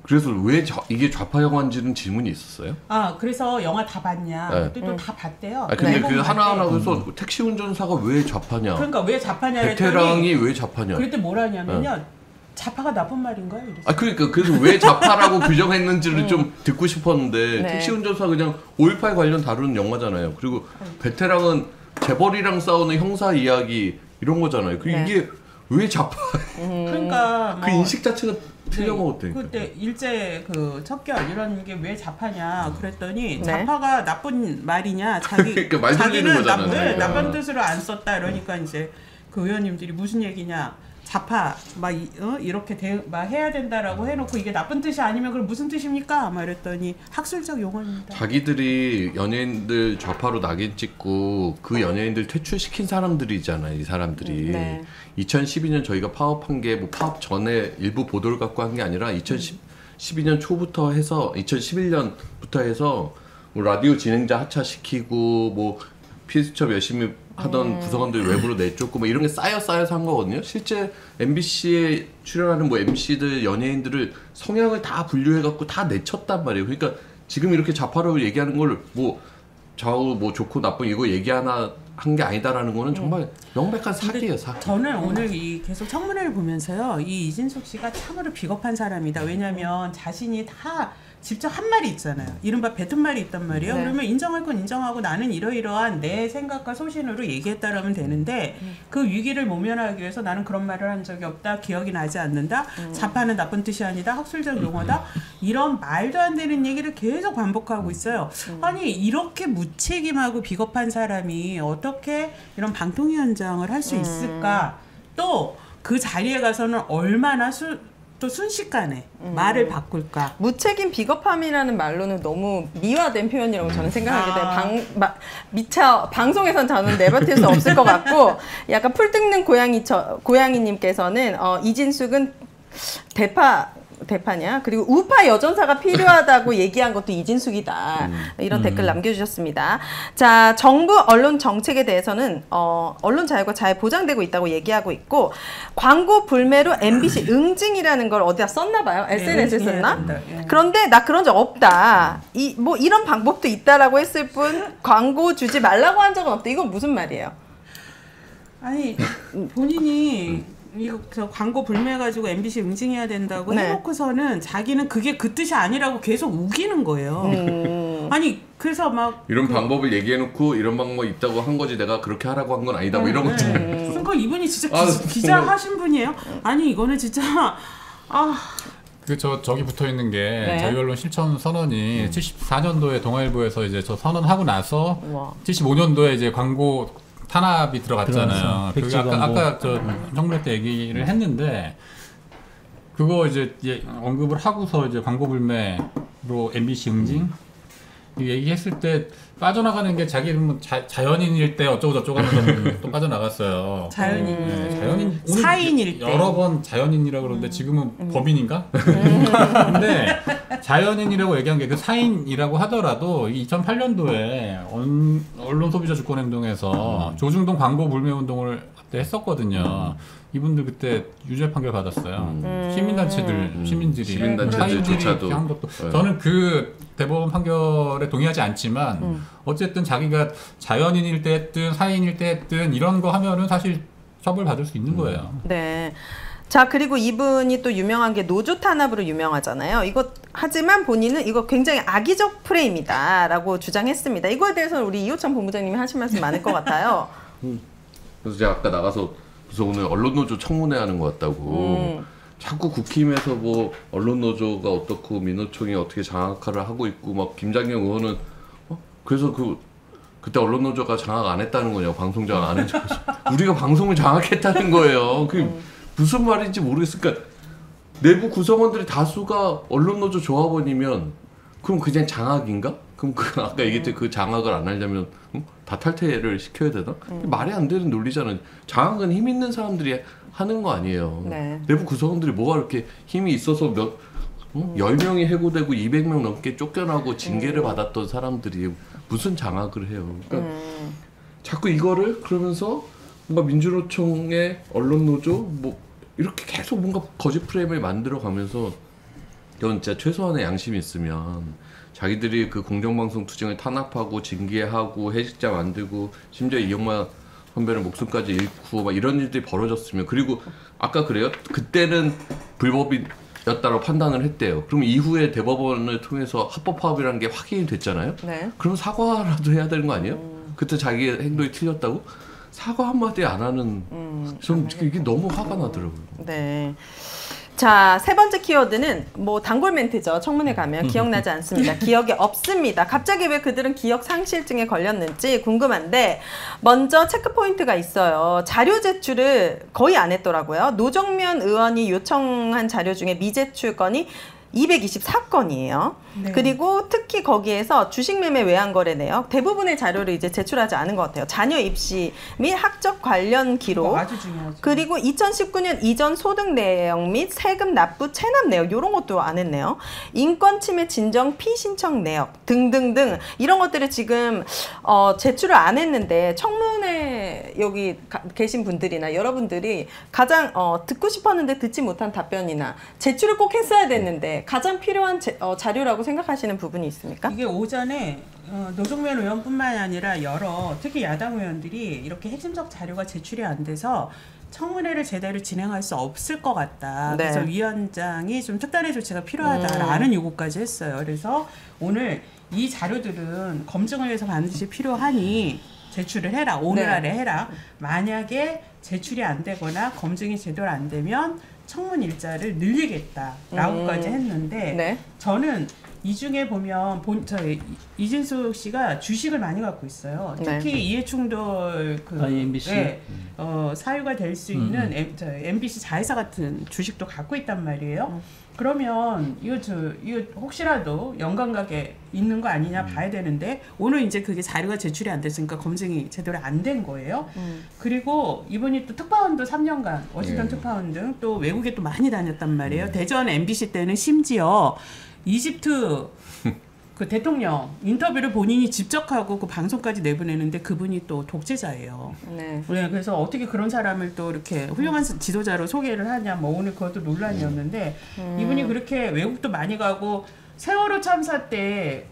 그래서 왜 이게 좌파 영화인지는 질문이 있었어요? 아 그래서 영화 다 봤냐? 네. 그때도 다 봤대요. 아 근데 네. 그 하나하나 그래서 택시 운전사가 왜 좌파냐? 그러니까 왜 좌파냐 베테랑이 왜 좌파냐? 그럴 때 뭐라냐면요. 좌파가 나쁜 말인 거예요. 이랬어요. 아 그러니까 그래서 왜 좌파라고 규정했는지를 좀 듣고 싶었는데 네. 택시 운전사 그냥 5.18 관련 다루는 영화잖아요. 그리고 베테랑은 재벌이랑 싸우는 형사 이야기 이런 거잖아요. 그 네. 이게 왜 좌파? 그러니까 그 인식 자체가 네, 틀려먹었다니까. 그때 일제 그 척결 이런 게 왜 좌파냐 그랬더니 네. 좌파가 나쁜 말이냐 그러니까 말 돌리는 자기는 거잖아요. 나쁜 뜻으로 안 썼다 이러니까 이제 그 의원님들이 무슨 얘기냐 좌파 막 이렇게 막 해야 된다라고 해놓고 이게 나쁜 뜻이 아니면 그럼 무슨 뜻입니까? 막 이랬더니 학술적 용어입니다. 자기들이 연예인들 좌파로 낙인 찍고 그 연예인들 퇴출시킨 사람들이잖아요. 이 사람들이. 네. 2012년 저희가 파업한 게 뭐 파업 전에 일부 보도를 갖고 한 게 아니라 2012년 초부터 해서 2011년부터 해서 뭐 라디오 진행자 하차시키고 뭐 필수첩 열심히 하던 구성원들 외부로 내쫓고 뭐 이런 게 쌓여서 한 거거든요. 실제 MBC에 출연하는 뭐 MC들 연예인들을 성향을 다 분류해갖고 다 내쳤단 말이에요. 그러니까 지금 이렇게 좌파로 얘기하는 걸 뭐 좌우 뭐 좋고 나쁜 이거 얘기 하나 한 게 아니다라는 거는 정말 명백한 사기예요, 사기. 저는 오늘 이 계속 청문회를 보면서요, 이 이진숙 씨가 참으로 비겁한 사람이다. 왜냐하면 자신이 다 직접 한 말이 있잖아요. 이른바 뱉은 말이 있단 말이에요. 네. 그러면 인정할 건 인정하고 나는 이러이러한 내 생각과 소신으로 얘기했다라면 되는데 그 위기를 모면하기 위해서 나는 그런 말을 한 적이 없다. 기억이 나지 않는다. 좌파는 나쁜 뜻이 아니다. 학술적 용어다. 이런 말도 안 되는 얘기를 계속 반복하고 있어요. 아니 이렇게 무책임하고 비겁한 사람이 어떻게 이런 방통위원장을 할 수 있을까? 또 그 자리에 가서는 얼마나 또 순식간에 말을 바꿀까? 무책임 비겁함이라는 말로는 너무 미화된 표현이라고 저는 생각하게 돼요. 미처 방송에선 저는 내뱉을 수 없을 것 같고, 약간 풀 뜯는 고양이님께서는 이진숙은 대파냐? 그리고 우파 여전사가 필요하다고 얘기한 것도 이진숙이다. 이런 댓글 남겨주셨습니다. 자, 정부 언론 정책에 대해서는 언론 자유가 잘 보장되고 있다고 얘기하고 있고, 광고 불매로 MBC 응징이라는 걸 어디다 썼나 봐요. SNS에 썼나? 그런데 나 그런 적 없다. 뭐 이런 방법도 있다라고 했을 뿐 광고 주지 말라고 한 적은 없다. 이건 무슨 말이에요? 아니 본인이 이거 광고 불매해가지고 MBC 응징해야 된다고 네. 해놓고서는 자기는 그게 그 뜻이 아니라고 계속 우기는 거예요. 아니 그래서 막 이런 방법을 얘기해놓고 이런 방법이 있다고 한 거지 내가 그렇게 하라고 한 건 아니다 뭐 이런 거잖아요. 그러니까 이분이 진짜 기자 하신 분이에요? 아니 이거는 진짜 저기 붙어 있는 게 네. 자유언론 실천 선언이 74년도에 동아일보에서 이제 저 선언하고 나서 75년도에 이제 광고 탄압이 들어갔잖아요. 그게 아까 저 청문회 때 얘기를 했는데 그거 이제 언급을 하고서 이제 광고 불매로 MBC 응징 얘기했을 때 빠져나가는 게 자기는 자연인일 때 어쩌고 저쩌고 하면서 또 빠져나갔어요. 자연인. 네, 자연인 사인일 때 여러 번 자연인이라고 그러는데 지금은 법인인가? 근데 자연인이라고 얘기한 게 그 사인이라고 하더라도 2008년도에 언론소비자주권행동에서 조중동 광고 불매 운동을 그때 했었거든요. 이분들 그때 유죄 판결 받았어요. 시민단체들, 시민단체들조차도 한 것도 저는 그 대법원 판결에 동의하지 않지만 어쨌든 자기가 자연인일 때 했든 사인일 때 했든 이런 거 하면은 사실 처벌 받을 수 있는 거예요. 네. 자, 그리고 이분이 또 유명한 게 노조 탄압으로 유명하잖아요. 하지만 본인은 이거 굉장히 악의적 프레임이다라고 주장했습니다. 이거에 대해서는 우리 이호찬 본부장님이 하실 말씀 많을 것 같아요. 그래서 제가 아까 나가서 그래서 오늘 언론노조 청문회 하는 것 같다고 자꾸 국힘에서 뭐 언론노조가 어떻고 민노총이 어떻게 장악화를 하고 있고 막 김장겸 의원은 그래서 그때 언론노조가 장악 안 했다는 거냐고 방송 장악 안 했죠. 우리가 방송을 장악했다는 거예요. 그게 무슨 말인지 모르겠어요. 그러니까 내부 구성원들이 다수가 언론노조 조합원이면 그럼 그냥 장악인가? 그럼 아까 얘기했듯이 그 장악을 안 하려면 다 탈퇴를 시켜야 되나? 말이 안 되는 논리잖아요. 장악은 힘 있는 사람들이 하는 거 아니에요. 네. 내부 구성원들이 뭐가 이렇게 힘이 있어서 10명이 해고되고 200명 넘게 쫓겨나고 징계를 받았던 사람들이 무슨 장악을 해요. 그러니까 자꾸 이거를 그러면서 뭔가 민주노총의 언론노조 뭐 이렇게 계속 뭔가 거짓 프레임을 만들어가면서 이건 진짜 최소한의 양심이 있으면 자기들이 그 공정방송 투쟁을 탄압하고 징계하고 해직자 만들고 심지어 이영마 선배는 목숨까지 잃고 막 이런 일들이 벌어졌으면 그리고 아까 그래요? 그때는 불법이었다고 판단을 했대요. 그럼 이후에 대법원을 통해서 합법화합이라는 게 확인이 됐잖아요. 네. 그럼 사과라도 해야 되는 거 아니에요? 그때 자기 행동이 틀렸다고? 사과 한마디 안 하는 좀 이게 너무 화가 나더라고요. 네. 자, 세 번째 키워드는 뭐 단골 멘트죠. 청문회 가면 기억나지 않습니다. 기억이 없습니다. 갑자기 왜 그들은 기억 상실증에 걸렸는지 궁금한데 먼저 체크 포인트가 있어요. 자료 제출을 거의 안 했더라고요. 노정면 의원이 요청한 자료 중에 미제출 건이 224건이에요. 네. 그리고 특히 거기에서 주식 매매 외환 거래 내역 대부분의 자료를 이제 제출하지 않은 것 같아요. 자녀 입시 및 학적 관련 기록, 아주 중요하죠. 그리고 2019년 이전 소득 내역 및 세금 납부 체납 내역 이런 것도 안 했네요. 인권 침해 진정 피신청 내역 등등등 이런 것들을 지금 제출을 안 했는데 청문회 여기 계신 분들이나 여러분들이 가장 듣고 싶었는데 듣지 못한 답변이나 제출을 꼭 했어야 됐는데 가장 필요한 자료라고 생각하시는 부분이 있습니까? 이게 오전에 노정면 의원뿐만 아니라 여러 특히 야당 의원들이 이렇게 핵심적 자료가 제출이 안 돼서 청문회를 제대로 진행할 수 없을 것 같다. 네. 그래서 위원장이 좀 특단의 조치가 필요하다라는 요구까지 했어요. 그래서 오늘 이 자료들은 검증을 위해서 반드시 필요하니 제출을 해라. 오늘 네. 안에 해라. 만약에 제출이 안 되거나 검증이 제대로 안 되면 청문 일자를 늘리겠다라고까지 했는데 네. 저는 이 중에 보면 이진숙 씨가 주식을 많이 갖고 있어요. 특히 네. 이해충돌 MBC 네, 사유가 될 수 있는 MBC 자회사 같은 주식도 갖고 있단 말이에요. 그러면 이거 혹시라도 연관관계 있는 거 아니냐 봐야 되는데 오늘 이제 그게 자료가 제출이 안 됐으니까 검증이 제대로 안 된 거예요. 그리고 이분이 또 특파원도 3년간 워싱턴 특파원 등 또 외국에 또 많이 다녔단 말이에요. 대전 MBC 때는 심지어 이집트 그 대통령 인터뷰를 본인이 직접 하고 그 방송까지 내보내는데 그분이 또 독재자예요. 네. 네, 그래서 어떻게 그런 사람을 또 이렇게 훌륭한 지도자로 소개를 하냐, 뭐 오늘 그것도 논란이었는데 이분이 그렇게 외국도 많이 가고 세월호 참사 때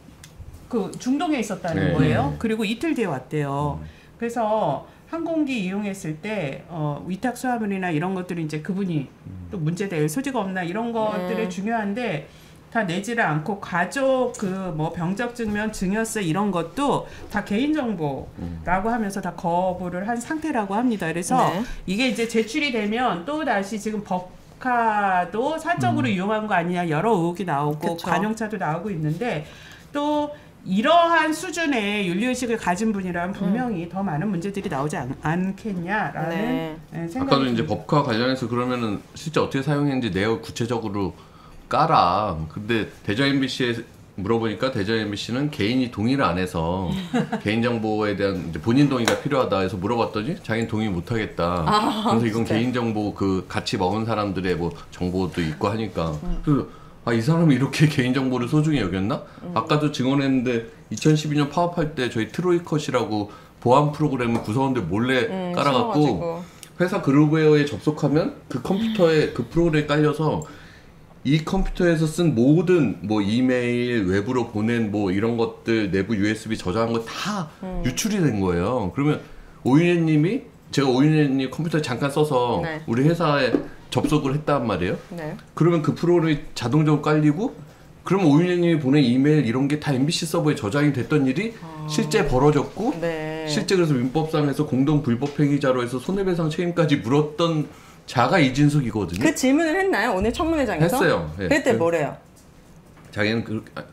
그 중동에 있었다는 거예요. 그리고 이틀 뒤에 왔대요. 그래서 항공기 이용했을 때 위탁 수화물이나 이런 것들이 이제 그분이 또 문제될 소지가 없나 이런 것들이 중요한데. 다 내지를 않고 가족 뭐 병적 증명, 증여세 이런 것도 다 개인정보라고 하면서 다 거부를 한 상태라고 합니다. 그래서 네. 이게 이제 제출이 되면 또 다시 지금 법카도 사적으로 이용한 거 아니냐 여러 의혹이 나오고 그쵸. 관용차도 나오고 있는데 또 이러한 수준의 윤리의식을 가진 분이라면 분명히 더 많은 문제들이 나오지 않겠냐라는 네. 생각이 아까도 이제 듭니다. 법과 관련해서 그러면은 실제 어떻게 사용했는지 내역을 구체적으로 까라. 근데 대전 MBC에 물어보니까 대전 MBC는 개인이 동의를 안 해서 개인정보에 대한 이제 본인 동의가 필요하다 해서 물어봤더니 자기는 동의 못 하겠다. 그래서 이건 진짜. 개인정보 그 같이 먹은 사람들의 뭐 정보도 있고 하니까. 그래서 이 사람이 이렇게 개인정보를 소중히 여겼나? 아까도 증언했는데 2012년 파업할 때 저희 트로이컷이라고 보안 프로그램을 구성원들 몰래 깔아갖고 심어가지고. 회사 그룹웨어에 접속하면 그 컴퓨터에 그 프로그램이 깔려서 이 컴퓨터에서 쓴 모든 뭐 이메일, 외부로 보낸 뭐 이런 것들 내부 USB 저장한 거 다 유출이 된 거예요. 그러면 오윤혜님이 제가 오윤혜님 컴퓨터에 잠깐 써서 네. 우리 회사에 접속을 했단 말이에요. 네. 그러면 그 프로그램이 자동적으로 깔리고 그러면 오윤혜님이 보낸 이메일 이런 게 다 MBC 서버에 저장이 됐던 일이 실제 벌어졌고 네. 실제 그래서 민법상에서 공동 불법행위자로 해서 손해배상 책임까지 물었던 자가 이진숙이거든요. 그 질문을 했나요? 오늘 청문회장에서? 했어요. 예. 그때 뭐래요? 자기는 그러니까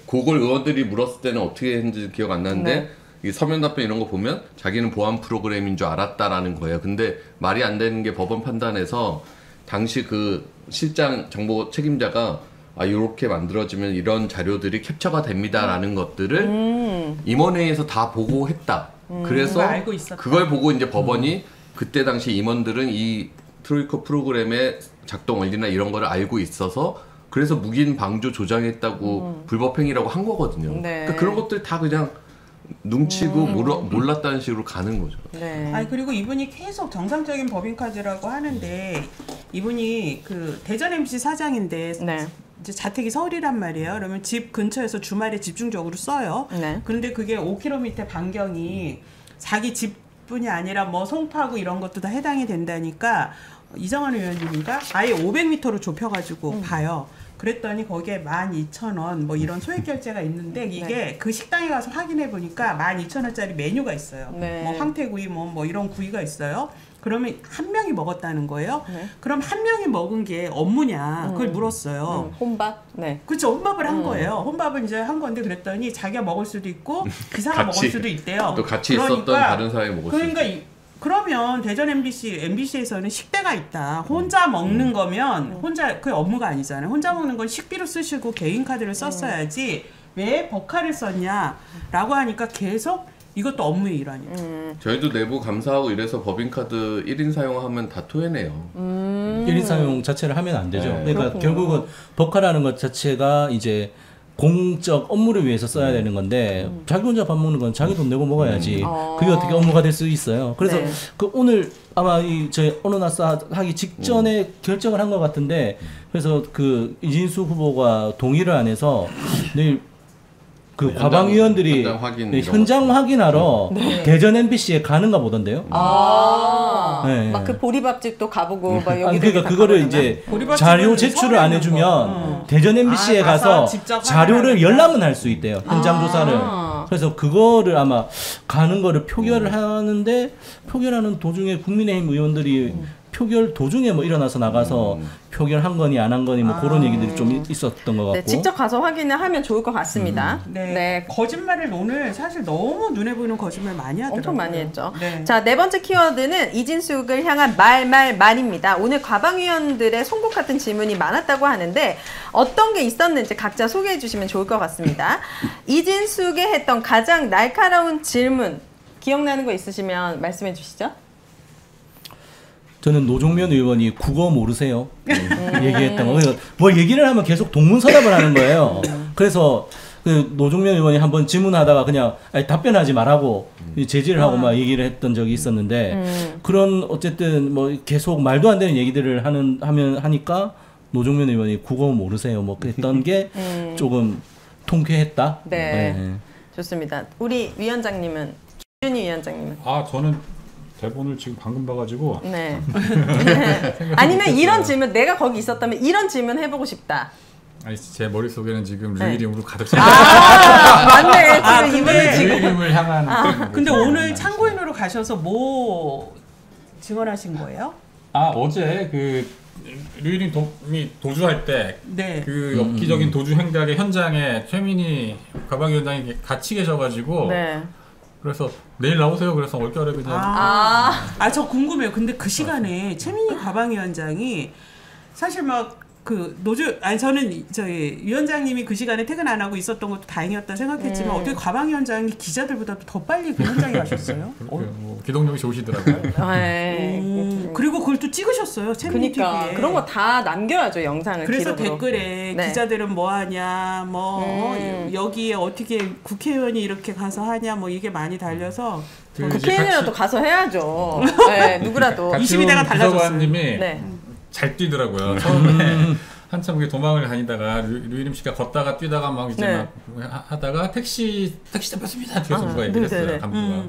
그걸 의원들이 물었을 때는 어떻게 했는지 기억 안 나는데 네. 이 서면 답변 이런 거 보면 자기는 보안 프로그램인 줄 알았다라는 거예요. 근데 말이 안 되는 게 법원 판단에서 당시 그 실장 정보 책임자가 이렇게 만들어지면 이런 자료들이 캡처가 됩니다라는 것들을 임원회의에서 다 보고했다. 그래서 그걸 알고 있었다. 그걸 보고 이제 법원이 그때 당시 임원들은 이 트로이커 프로그램의 작동 원리나 이런 거를 알고 있어서 그래서 묵인 방조 조장했다고 불법행위라고 한 거거든요. 네. 그러니까 그런 것들 다 그냥 눈치고 몰랐다는 식으로 가는 거죠. 네. 아니 그리고 이분이 계속 정상적인 법인카드라고 하는데 이분이 그 대전 MC 사장인데 네. 이제 자택이 서울이란 말이에요. 그러면 집 근처에서 주말에 집중적으로 써요. 네. 그런데 그게 5km 반경이 자기 집뿐이 아니라 뭐 송파구 이런 것도 다 해당이 된다니까 이정환 의원님인가 아예 500m로 좁혀가지고 봐요. 그랬더니 거기에 12,000원 뭐 이런 소액 결제가 있는데 이게 그 식당에 가서 확인해 보니까 12,000원짜리 메뉴가 있어요. 뭐 황태구이 뭐 이런 구이가 있어요. 그러면 한 명이 먹었다는 거예요. 그럼 한 명이 먹은 게 업무냐 그걸 물었어요. 혼밥? 네. 그렇죠. 혼밥을 한 거예요. 혼밥을 이제 한 건데 그랬더니 자기가 먹을 수도 있고 기사가 먹을 수도 있대요. 또 같이 있었던 다른 사람이 먹을 수도 있고. 그러면 대전 MBC에서는 식대가 있다. 혼자 먹는 거면 혼자 그 업무가 아니잖아요. 혼자 먹는 건 식비로 쓰시고 개인 카드를 썼어야지 왜 법카를 썼냐라고 하니까 계속 이것도 업무의 일환이에요. 저희도 내부 감사하고 이래서 법인카드 1인 사용하면 다 토해내요. 1인 사용 자체를 하면 안 되죠. 네. 그러니까 결국은 법카라는 것 자체가 이제 공적 업무를 위해서 써야 되는 건데 자기 혼자 밥 먹는 건 자기 돈 내고 먹어야지. 그게 어떻게 업무가 될 수 있어요. 그래서 그 오늘 아마 저희 언어나스 하기 직전에 결정을 한 것 같은데 그래서 그 이진수 후보가 동의를 안 해서 내일 그 과방위원들이 현장 확인하러 대전 MBC에 가는가 보던데요. 막 그 보리밥집도 가보고 막 여기 그러니까 그거를 이제 자료 제출을 안 해주면 대전 MBC에 가서 자료를 열람은 할 수 있대요. 현장 조사를. 그래서 그거를 아마 가는 거를 표결을 하는데 표결하는 도중에 국민의힘 의원들이 표결 도중에 뭐 일어나서 나가서 표결한 거니 안 한 거니 뭐 그런 얘기들이 좀 있었던 것 같고. 네, 직접 가서 확인을 하면 좋을 것 같습니다. 네. 거짓말을 오늘 사실 너무 눈에 보이는 거짓말 많이 하더라고요. 엄청 많이 했죠. 네. 자, 네 번째 키워드는 이진숙을 향한 말입니다. 오늘 과방위원들의 송곳 같은 질문이 많았다고 하는데 어떤 게 있었는지 각자 소개해 주시면 좋을 것 같습니다. 이진숙이 했던 가장 날카로운 질문 기억나는 거 있으시면 말씀해 주시죠. 저는 노종면 의원이 국어 모르세요? 얘기했던 거. 뭐 얘기를 하면 계속 동문서답을 하는 거예요. 그래서 그 노종면 의원이 한번 질문하다가 그냥 답변하지 말라고 제지를 하고 막 얘기를 했던 적이 있었는데 그런 어쨌든 뭐 계속 말도 안 되는 얘기들을 하니까 노종면 의원이 국어 모르세요? 뭐 그랬던 게 조금 통쾌했다. 네. 좋습니다. 우리 위원장님은 김준희 위원장님은? 저는 대본을 지금 방금 봐가지고. 네. 아니면 이런 질문 내가 거기 있었다면 이런 질문 해보고 싶다. 아니 제 머릿속에는 지금 류일임으로 가득 차. 맞네. 지금 이분은 지금 류일임을 향한. 근데 오늘 참고인으로 가셔서 뭐 증언하신 거예요? 어제 그 류일임이 도주할 때 그 엽기적인 도주 행각의 현장에 최민희 과방위원장이 같이 계셔가지고. 그래서 내일 나오세요. 그래서 올겨울에 그냥. 저 궁금해요. 근데 그 시간에 최민희 과방위원장이 사실 막 그 저는 저희 위원장님이 그 시간에 퇴근 안 하고 있었던 것도 다행이었다 생각했지만 어떻게 과방위원장이 기자들보다 더 빨리 그 현장에 가셨어요? 기동력이 좋으시더라고요. 그리고 그걸 또 찍으셨어요. 최민희 TV에. 그런 거 다 남겨야죠 영상을. 그래서 기록으로. 댓글에 기자들은 뭐 하냐, 여기에 어떻게 국회의원이 이렇게 가서 하냐, 뭐 이게 많이 달려서. 국회의원이라도 가서 해야죠. 누구라도. 22대가 달라졌어요. 비서관님이 잘 뛰더라고요. 처음에 한참 그게 도망을 다니다가 류일임 씨가 걷다가 뛰다가 막 이제 막 하다가 택시 잡혔습니다. 뒤에서 누가 얘기를 했어요. 간부가.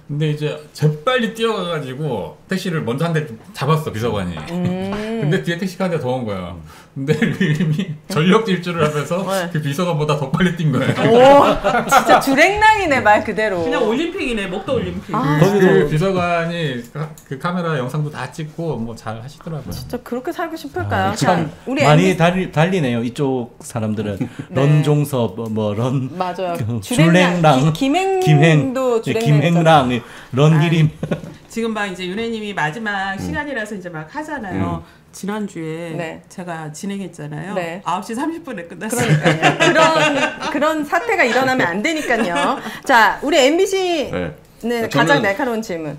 근데 이제 재빨리 뛰어가가지고 택시를 먼저 한 대 잡았어 비서관이. 근데 뒤에 택시가 한 대 더 온 거야. 근데 류일임이 전력 질주를 하면서 그 비서관보다 더 빨리 뛴 거예요. 오, 진짜 주랭랑이네 말 그대로. 그냥 올림픽이네. 목도 올림픽. 그 비서관이 그 카메라 영상도 다 찍고 뭐 잘 하시더라고요. 진짜 그렇게 살고 싶을까요? 참 우리 많이 달리네요. 이쪽 사람들은 런종섭 런 맞아요. 주랭랑 김행도 김행랑 런기림. 지금 막 이제 윤혜님이 마지막 시간이라서 이제 막 하잖아요. 지난주에 제가 진행했잖아요. 9시 30분에 끝났어요. 그러니까요. 그런 사태가 일어나면 안 되니까요. 자, 우리 MBC는 가장 날카로운 질문.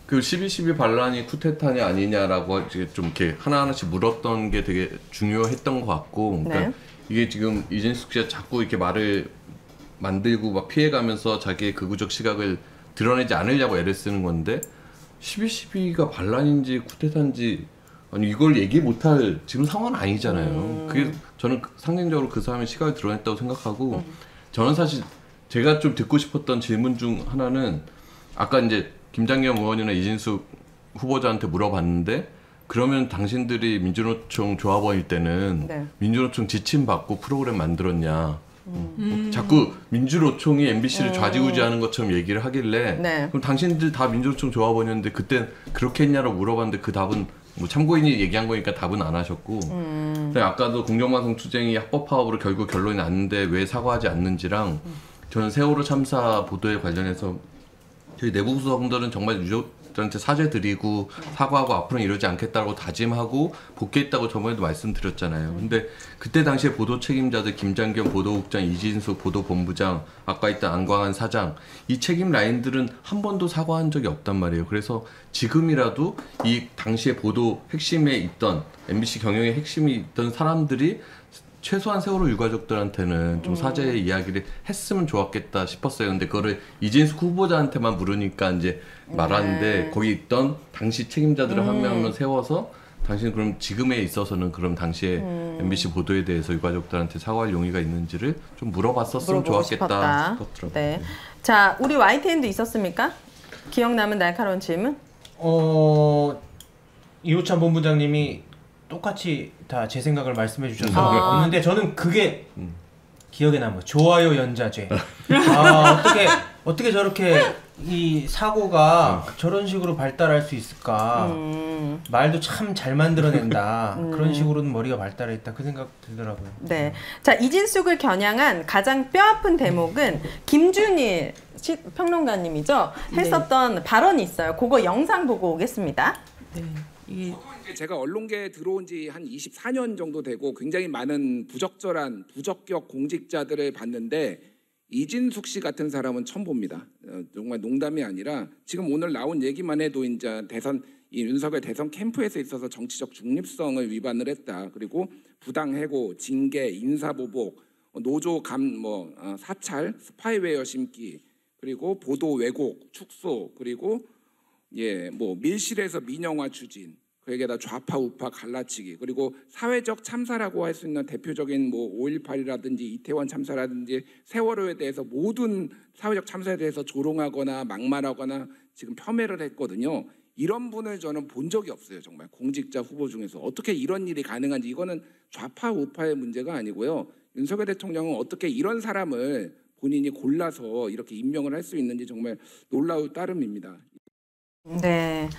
그 12.12 반란이 쿠데타냐 아니냐라고 좀 이렇게 하나하나씩 물었던 게 되게 중요했던 것 같고, 그러니까 이게 지금 이진숙 씨가 자꾸 이렇게 말을 만들고 막 피해가면서 자기의 극우적 시각을 드러내지 않으려고 애를 쓰는 건데 12.12가 반란인지 쿠데타인지 아니 이걸 얘기 못할 지금 상황은 아니잖아요. 그게 저는 상징적으로 그 사람의 시각을 드러냈다고 생각하고 저는 사실 제가 좀 듣고 싶었던 질문 중 하나는 아까 이제 김장겸 의원이나 이진숙 후보자한테 물어봤는데 그러면 당신들이 민주노총 조합원일 때는 네. 민주노총 지침받고 프로그램 만들었냐. 자꾸 민주노총이 MBC를 좌지우지하는 것처럼 얘기를 하길래 네. 그럼 당신들 다 민주노총 조합원이었는데 그땐 그렇게 했냐고 물어봤는데 그 답은 뭐 참고인이 얘기한 거니까 답은 안 하셨고 아까도 공정방송 투쟁이 합법 파업으로 결국 결론이 났는데 왜 사과하지 않는지랑 저는 세월호 참사 보도에 관련해서 저희 내부 구성원들은 정말 유족들한테 사죄드리고 사과하고 앞으로는 이러지 않겠다고 다짐하고 복귀했다고 저번에도 말씀드렸잖아요. 근데 그때 당시에 보도 책임자들 김장겸 보도국장, 이진숙 보도본부장, 아까 있던 안광한 사장 이 책임 라인들은 한 번도 사과한 적이 없단 말이에요. 그래서 지금이라도 이 당시에 보도 핵심에 있던 MBC 경영의 핵심이 있던 사람들이 최소한 세월호 유가족들한테는 좀 사죄의 이야기를 했으면 좋았겠다 싶었어요. 근데 그거를 이진숙 후보자한테만 물으니까 이제 말하는데 거기 있던 당시 책임자들을 한 명 한 명 세워서 당신 그럼 지금에 있어서는 그럼 당시에 MBC 보도에 대해서 유가족들한테 사과할 용의가 있는지를 좀 물어봤었으면 좋았겠다 싶었더라고요. 네. 자, 우리 YTN도 있었습니까? 기억 남은 날카로운 질문? 이호찬 본부장님이 똑같이 다 제 생각을 말씀해 주셔서 없는데 저는 그게 기억에 남아요. 좋아요 연자죄. 어떻게 저렇게 이 사고가 저런 식으로 발달할 수 있을까? 말도 참 잘 만들어낸다. 그런 식으로는 머리가 발달했다. 그 생각 들더라고요. 네. 자, 이진숙을 겨냥한 가장 뼈아픈 대목은 김준일 평론가님이죠. 했었던 발언이 있어요. 그거 영상 보고 오겠습니다. 네. 이게 제가 언론계에 들어온 지 한 24년 정도 되고 굉장히 많은 부적절한 부적격 공직자들을 봤는데 이진숙 씨 같은 사람은 처음 봅니다. 정말 농담이 아니라 지금 오늘 나온 얘기만 해도 이제 이 윤석열 대선 캠프에서 있어서 정치적 중립성을 위반을 했다. 그리고 부당해고, 징계, 인사보복, 노조 사찰, 스파이웨어 심기, 그리고 보도 왜곡, 축소, 그리고 밀실에서 민영화 추진, 그에게다 좌파 우파 갈라치기, 그리고 사회적 참사라고 할 수 있는 대표적인 5.18이라든지 이태원 참사라든지 세월호에 대해서 모든 사회적 참사에 대해서 조롱하거나 막말하거나 지금 폄훼를 했거든요. 이런 분을 저는 본 적이 없어요. 정말 공직자 후보 중에서 어떻게 이런 일이 가능한지. 이거는 좌파 우파의 문제가 아니고요. 윤석열 대통령은 어떻게 이런 사람을 본인이 골라서 이렇게 임명을 할 수 있는지 정말 놀라울 따름입니다. 네.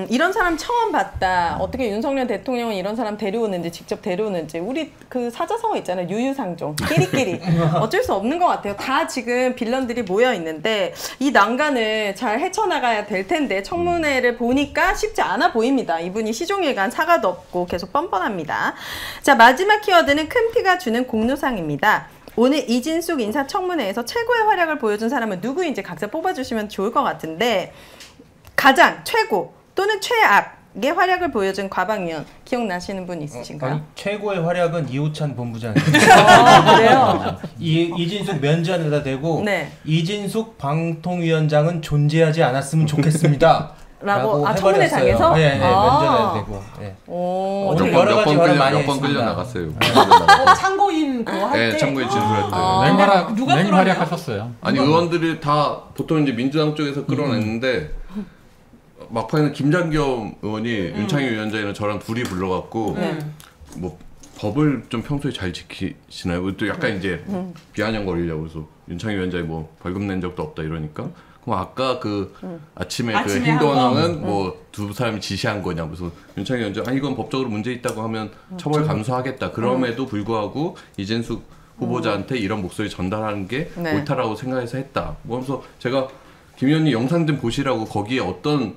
이런 사람 처음 봤다. 어떻게 윤석열 대통령은 이런 사람 데려오는지, 직접 데려오는지. 우리 그 사자성어 있잖아요. 유유상종. 끼리끼리. 어쩔 수 없는 것 같아요. 다 지금 빌런들이 모여 있는데 이 난간을 잘 헤쳐나가야 될 텐데 청문회를 보니까 쉽지 않아 보입니다. 이분이 시종일관 사과도 없고 계속 뻔뻔합니다. 자, 마지막 키워드는 큰 피가 주는 공로상입니다. 오늘 이진숙 인사청문회에서 최고의 활약을 보여준 사람은 누구인지 각자 뽑아주시면 좋을 것 같은데 가장 최고 또는 최악의 활약을 보여준 과방위원 기억나시는 분 있으신가요? 최고의 활약은 이호찬 본부장이에요. 그래요? 이진숙 면전에다 대고 네. 이진숙 방통위원장은 존재하지 않았으면 좋겠습니다. 라고 청문회장에서? 네, 면전에다 대고. 네. 몇 번 끌려 나갔어요. 참고인 그거 할 때. 참고인 진술했대요. 맹활약하셨어요. 아니 의원들이 다 보통 이제 민주당 쪽에서 끌어냈는데 막판에는 김장겸 의원이 윤창희 위원장이랑 저랑 둘이 불러갖고 법을 좀 평소에 잘 지키시나요? 또 약간 이제 비아냥거리려고 해서 윤창희 위원장이 벌금 낸 적도 없다 이러니까 그럼 아까 아침에 그 행동은 두 사람이 지시한 거냐 그래서 윤창희 위원장 이건 법적으로 문제 있다고 하면 처벌 감수하겠다. 그럼에도 불구하고 이진숙 후보자한테 이런 목소리 전달하는 게 옳다라고 생각해서 했다. 그래서 제가 김 의원님 영상 좀 보시라고 거기에 어떤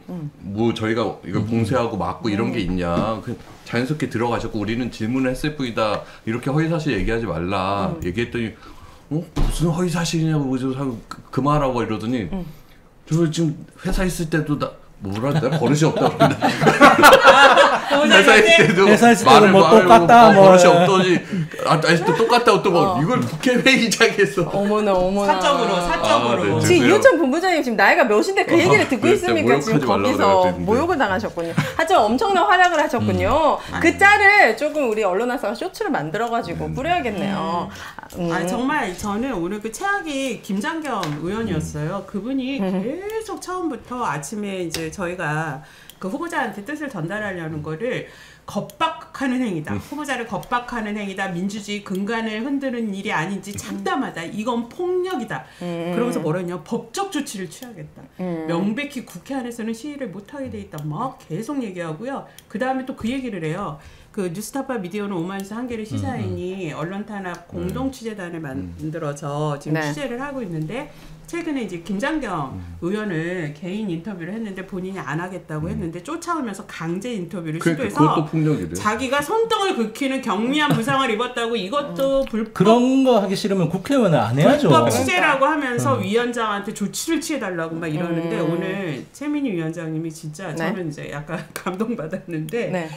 저희가 이걸 봉쇄하고 막고 이런 게 있냐 자연스럽게 들어가셨고 우리는 질문을 했을 뿐이다 이렇게 허위사실 얘기하지 말라 얘기했더니 무슨 허위사실이냐고 그 말하고 이러더니 저 지금 회사 있을 때도 뭐라 내가 버릇이 없다고 그런다. 회사일 때도 말을 뭐 똑같다 뭐 버릇이 없더니 아직도 똑같다고 또 뭐 이걸 국회 회의장에서 어머나 사적으로 지금 이호찬 본부장님 지금 나이가 몇인데 그 얘기를 듣고 있습니까? 지금 거기서 모욕을 당하셨군요. 하지만 엄청난 활약을 하셨군요. 그 짤을 조금 우리 언론화사가 쇼츠를 만들어가지고 뿌려야겠네요. 아니, 정말 저는 오늘 그 최악이 김장겸 의원이었어요. 그분이 계속 처음부터 아침에 이제 저희가 그 후보자한테 뜻을 전달하려는 거를 겁박하는 행위다. 후보자를 겁박하는 행위다. 민주주의 근간을 흔드는 일이 아닌지 참담하다. 이건 폭력이다. 그러면서 뭐라냐. 법적 조치를 취하겠다. 명백히 국회 안에서는 시위를 못하게 돼 있다. 막 계속 얘기하고요. 그 다음에 또 그 얘기를 해요. 그 뉴스타파 미디어는 오마이뉴스 한겨레 시사인이 언론 탄압 공동 취재단을 만들어서 지금 취재를 하고 있는데 최근에 이제 김장겸 의원을 개인 인터뷰를 했는데 본인이 안 하겠다고 했는데 쫓아오면서 강제 인터뷰를 시도해서 그것도 폭력이래요. 자기가 손등을 긁히는 경미한 부상을 입었다고 이것도 불법 그런 거 하기 싫으면 국회의원은 안 해야죠. 불법 취재라고 하면서 위원장한테 조치를 취해달라고 막 이러는데 오늘 최민희 위원장님이 진짜 저는 이제 약간 감동받았는데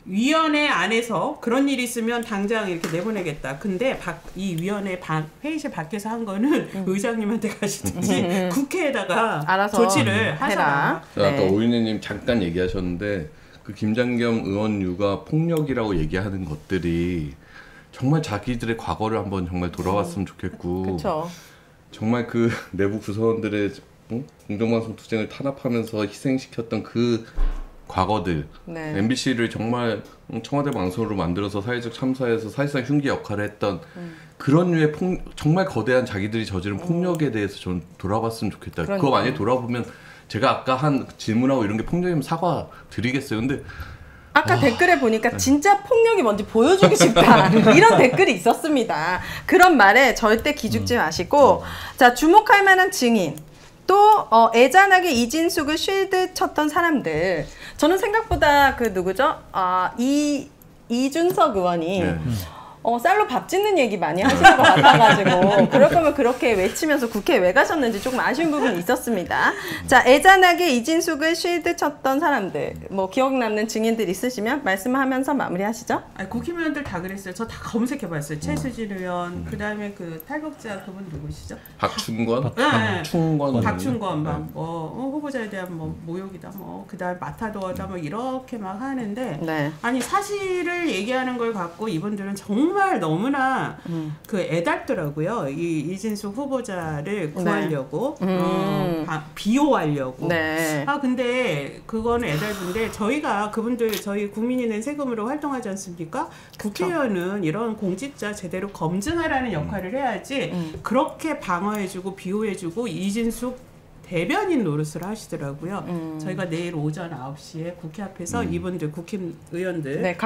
위원회 안에서 그런 일이 있으면 당장 이렇게 내보내겠다. 근데 이 위원회 회의실 밖에서 한 거는 의장님한테 가시든지 국회에다가 알아서 조치를 하셔라. 아까 오윤혜님 잠깐 얘기하셨는데 그 김장겸 의원유가 폭력이라고 얘기하는 것들이 정말 자기들의 과거를 한번 정말 돌아왔으면 좋겠고 정말 그 내부 구성원들의 공정방송 투쟁을 탄압하면서 희생시켰던 그 과거들 MBC를 정말 청와대 방송으로 만들어서 사회적 참사에서 사실상 흉기 역할을 했던 그런 류의 정말 거대한 자기들이 저지른 폭력에 대해서 전 돌아봤으면 좋겠다. 그거 만약에 돌아보면 제가 아까 한 질문하고 이런 게 폭력이면 사과 드리겠어요. 근데 아까 댓글에 보니까 진짜 폭력이 뭔지 보여주고 싶다 이런 댓글이 있었습니다. 그런 말에 절대 기죽지 마시고 자 주목할 만한 증인 또 애잔하게 이진숙을 쉴드 쳤던 사람들 저는 생각보다 그 누구죠? 이준석 의원이 쌀로 밥 짓는 얘기 많이 하시는 것 같아가지고 그럴 거면 그렇게 외치면서 국회에 왜 가셨는지 조금 아쉬운 부분이 있었습니다. 자 애잔하게 이진숙을 쉴드 쳤던 사람들 뭐 기억 남는 증인들 있으시면 말씀하면서 마무리하시죠. 아니, 국힘의원들 다 그랬어요. 저 다 검색해봤어요. 최수진 의원 그다음에 그 탈북자 그분 누구시죠? 박충권? 박충권 막 후보자에 대한 뭐 모욕이다 뭐 그다음 마타도어다 뭐 이렇게 막 하는데 아니 사실을 얘기하는 걸 갖고 이분들은 정말 너무나 그 애달더라고요. 이 이진숙 후보자를 구하려고 비호하려고. 근데 그거는 애달픈데 저희가 그분들 저희 국민이 낸 세금으로 활동하지 않습니까? 국회의원은 이런 공직자 제대로 검증하라는 역할을 해야지 그렇게 방어해주고 비호해주고 이진숙 대변인 노릇을 하시더라고요. 저희가 내일 오전 9시에 국회 앞에서 이분들 국힘의원들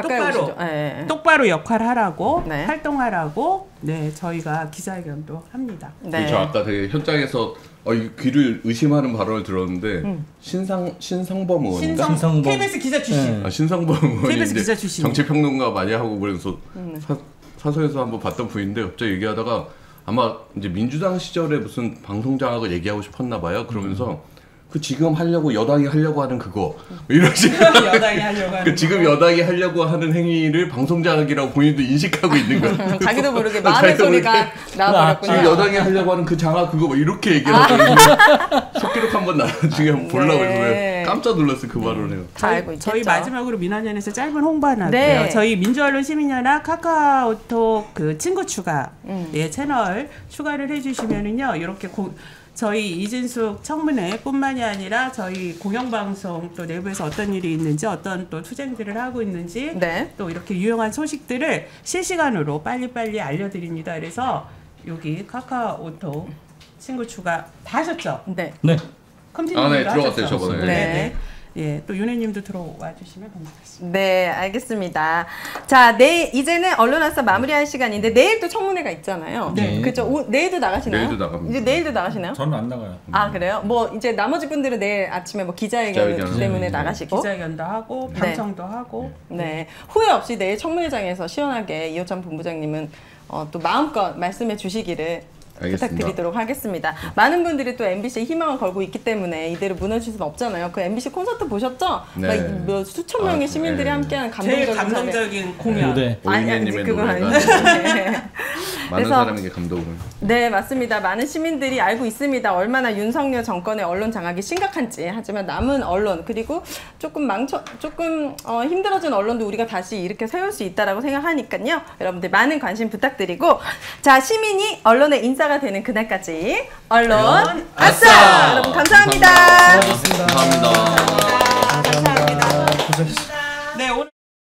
똑바로 역할하라고 활동하라고 활동하라고 기자회견도 합니다. 저 아까 되게 현장에서 귀를 의심하는 발언을 들었는데 신성범 의원인가? KBS 기자 출신. 신성범 의원이 KBS 기자 출신. 정치평론가 많이 하고 그래서 사서에서 한번 봤던 분인데 갑자기 얘기하다가 아마 이제 민주당 시절에 무슨 방송 장악을 얘기하고 싶었나 봐요. 그러면서 그 지금 하려고 여당이 하려고 하는 그거 이런 식으로 여당이 하려고 하는 지금 여당이 하려고 하는 행위를 방송 장악이라고 본인도 인식하고 있는 거예요. 자기도 모르게 마음의 소리가 나와버렸군요. 지금 여당이 하려고 하는 그 장악 그거 뭐 이렇게 얘기를 하거든요. 속기록 한번 나중에 한번 보려고 해서 깜짝 놀랐어요. 그 발언을. 저희 마지막으로 민원연에서 짧은 홍보 하나 할게요. 저희 민주언론 시민연합 카카오톡 그 친구 추가 채널 추가를 해주시면은요 이렇게 저희 이진숙 청문회뿐만이 아니라 저희 공영방송 또 내부에서 어떤 일이 있는지 어떤 또 투쟁들을 하고 있는지 또 이렇게 유용한 소식들을 실시간으로 빨리빨리 알려드립니다. 그래서 여기 카카오톡 친구 추가 다 하셨죠? 네. 컴퓨터님도 들어갔어요 저번에. 또 윤혜님도 들어와 주시면 감사하겠습니다. 네, 알겠습니다. 자, 이제는 언론화사 마무리할 시간인데 내일 또 청문회가 있잖아요. 그렇죠. 내일도 나가시나요? 내일도 나갑니다. 이제 내일도 나가시나요? 저는 안 나가요. 아, 그래요? 뭐 이제 나머지 분들은 내일 아침에 뭐 기자회견 때문에 나가시고 기자회견도 하고 방청도 하고. 후회 없이 내일 청문회장에서 시원하게 이호찬 본부장님은 또 마음껏 말씀해 주시기를 부탁드리도록 하겠습니다. 많은 분들이 또 MBC에 희망을 걸고 있기 때문에 이대로 무너질 수는 없잖아요. 그 MBC 콘서트 보셨죠? 네. 뭐 수천 명의 시민들이 함께하는 제일 감동적인 감동적인 공연. 네. 오인혜님의 그건 노래가 아니죠. 네. 많은 그래서- 사람에게 감동을. 네, 맞습니다. 많은 시민들이 알고 있습니다. 얼마나 윤석열 정권의 언론 장악이 심각한지. 하지만 남은 언론 그리고 조금 힘들어진 언론도 우리가 다시 이렇게 세울 수 있다라고 생각하니까요. 여러분들 많은 관심 부탁드리고, 자, 시민이 언론의 인싸가 되는 그날까지 언론 아싸! 여러분 감사합니다.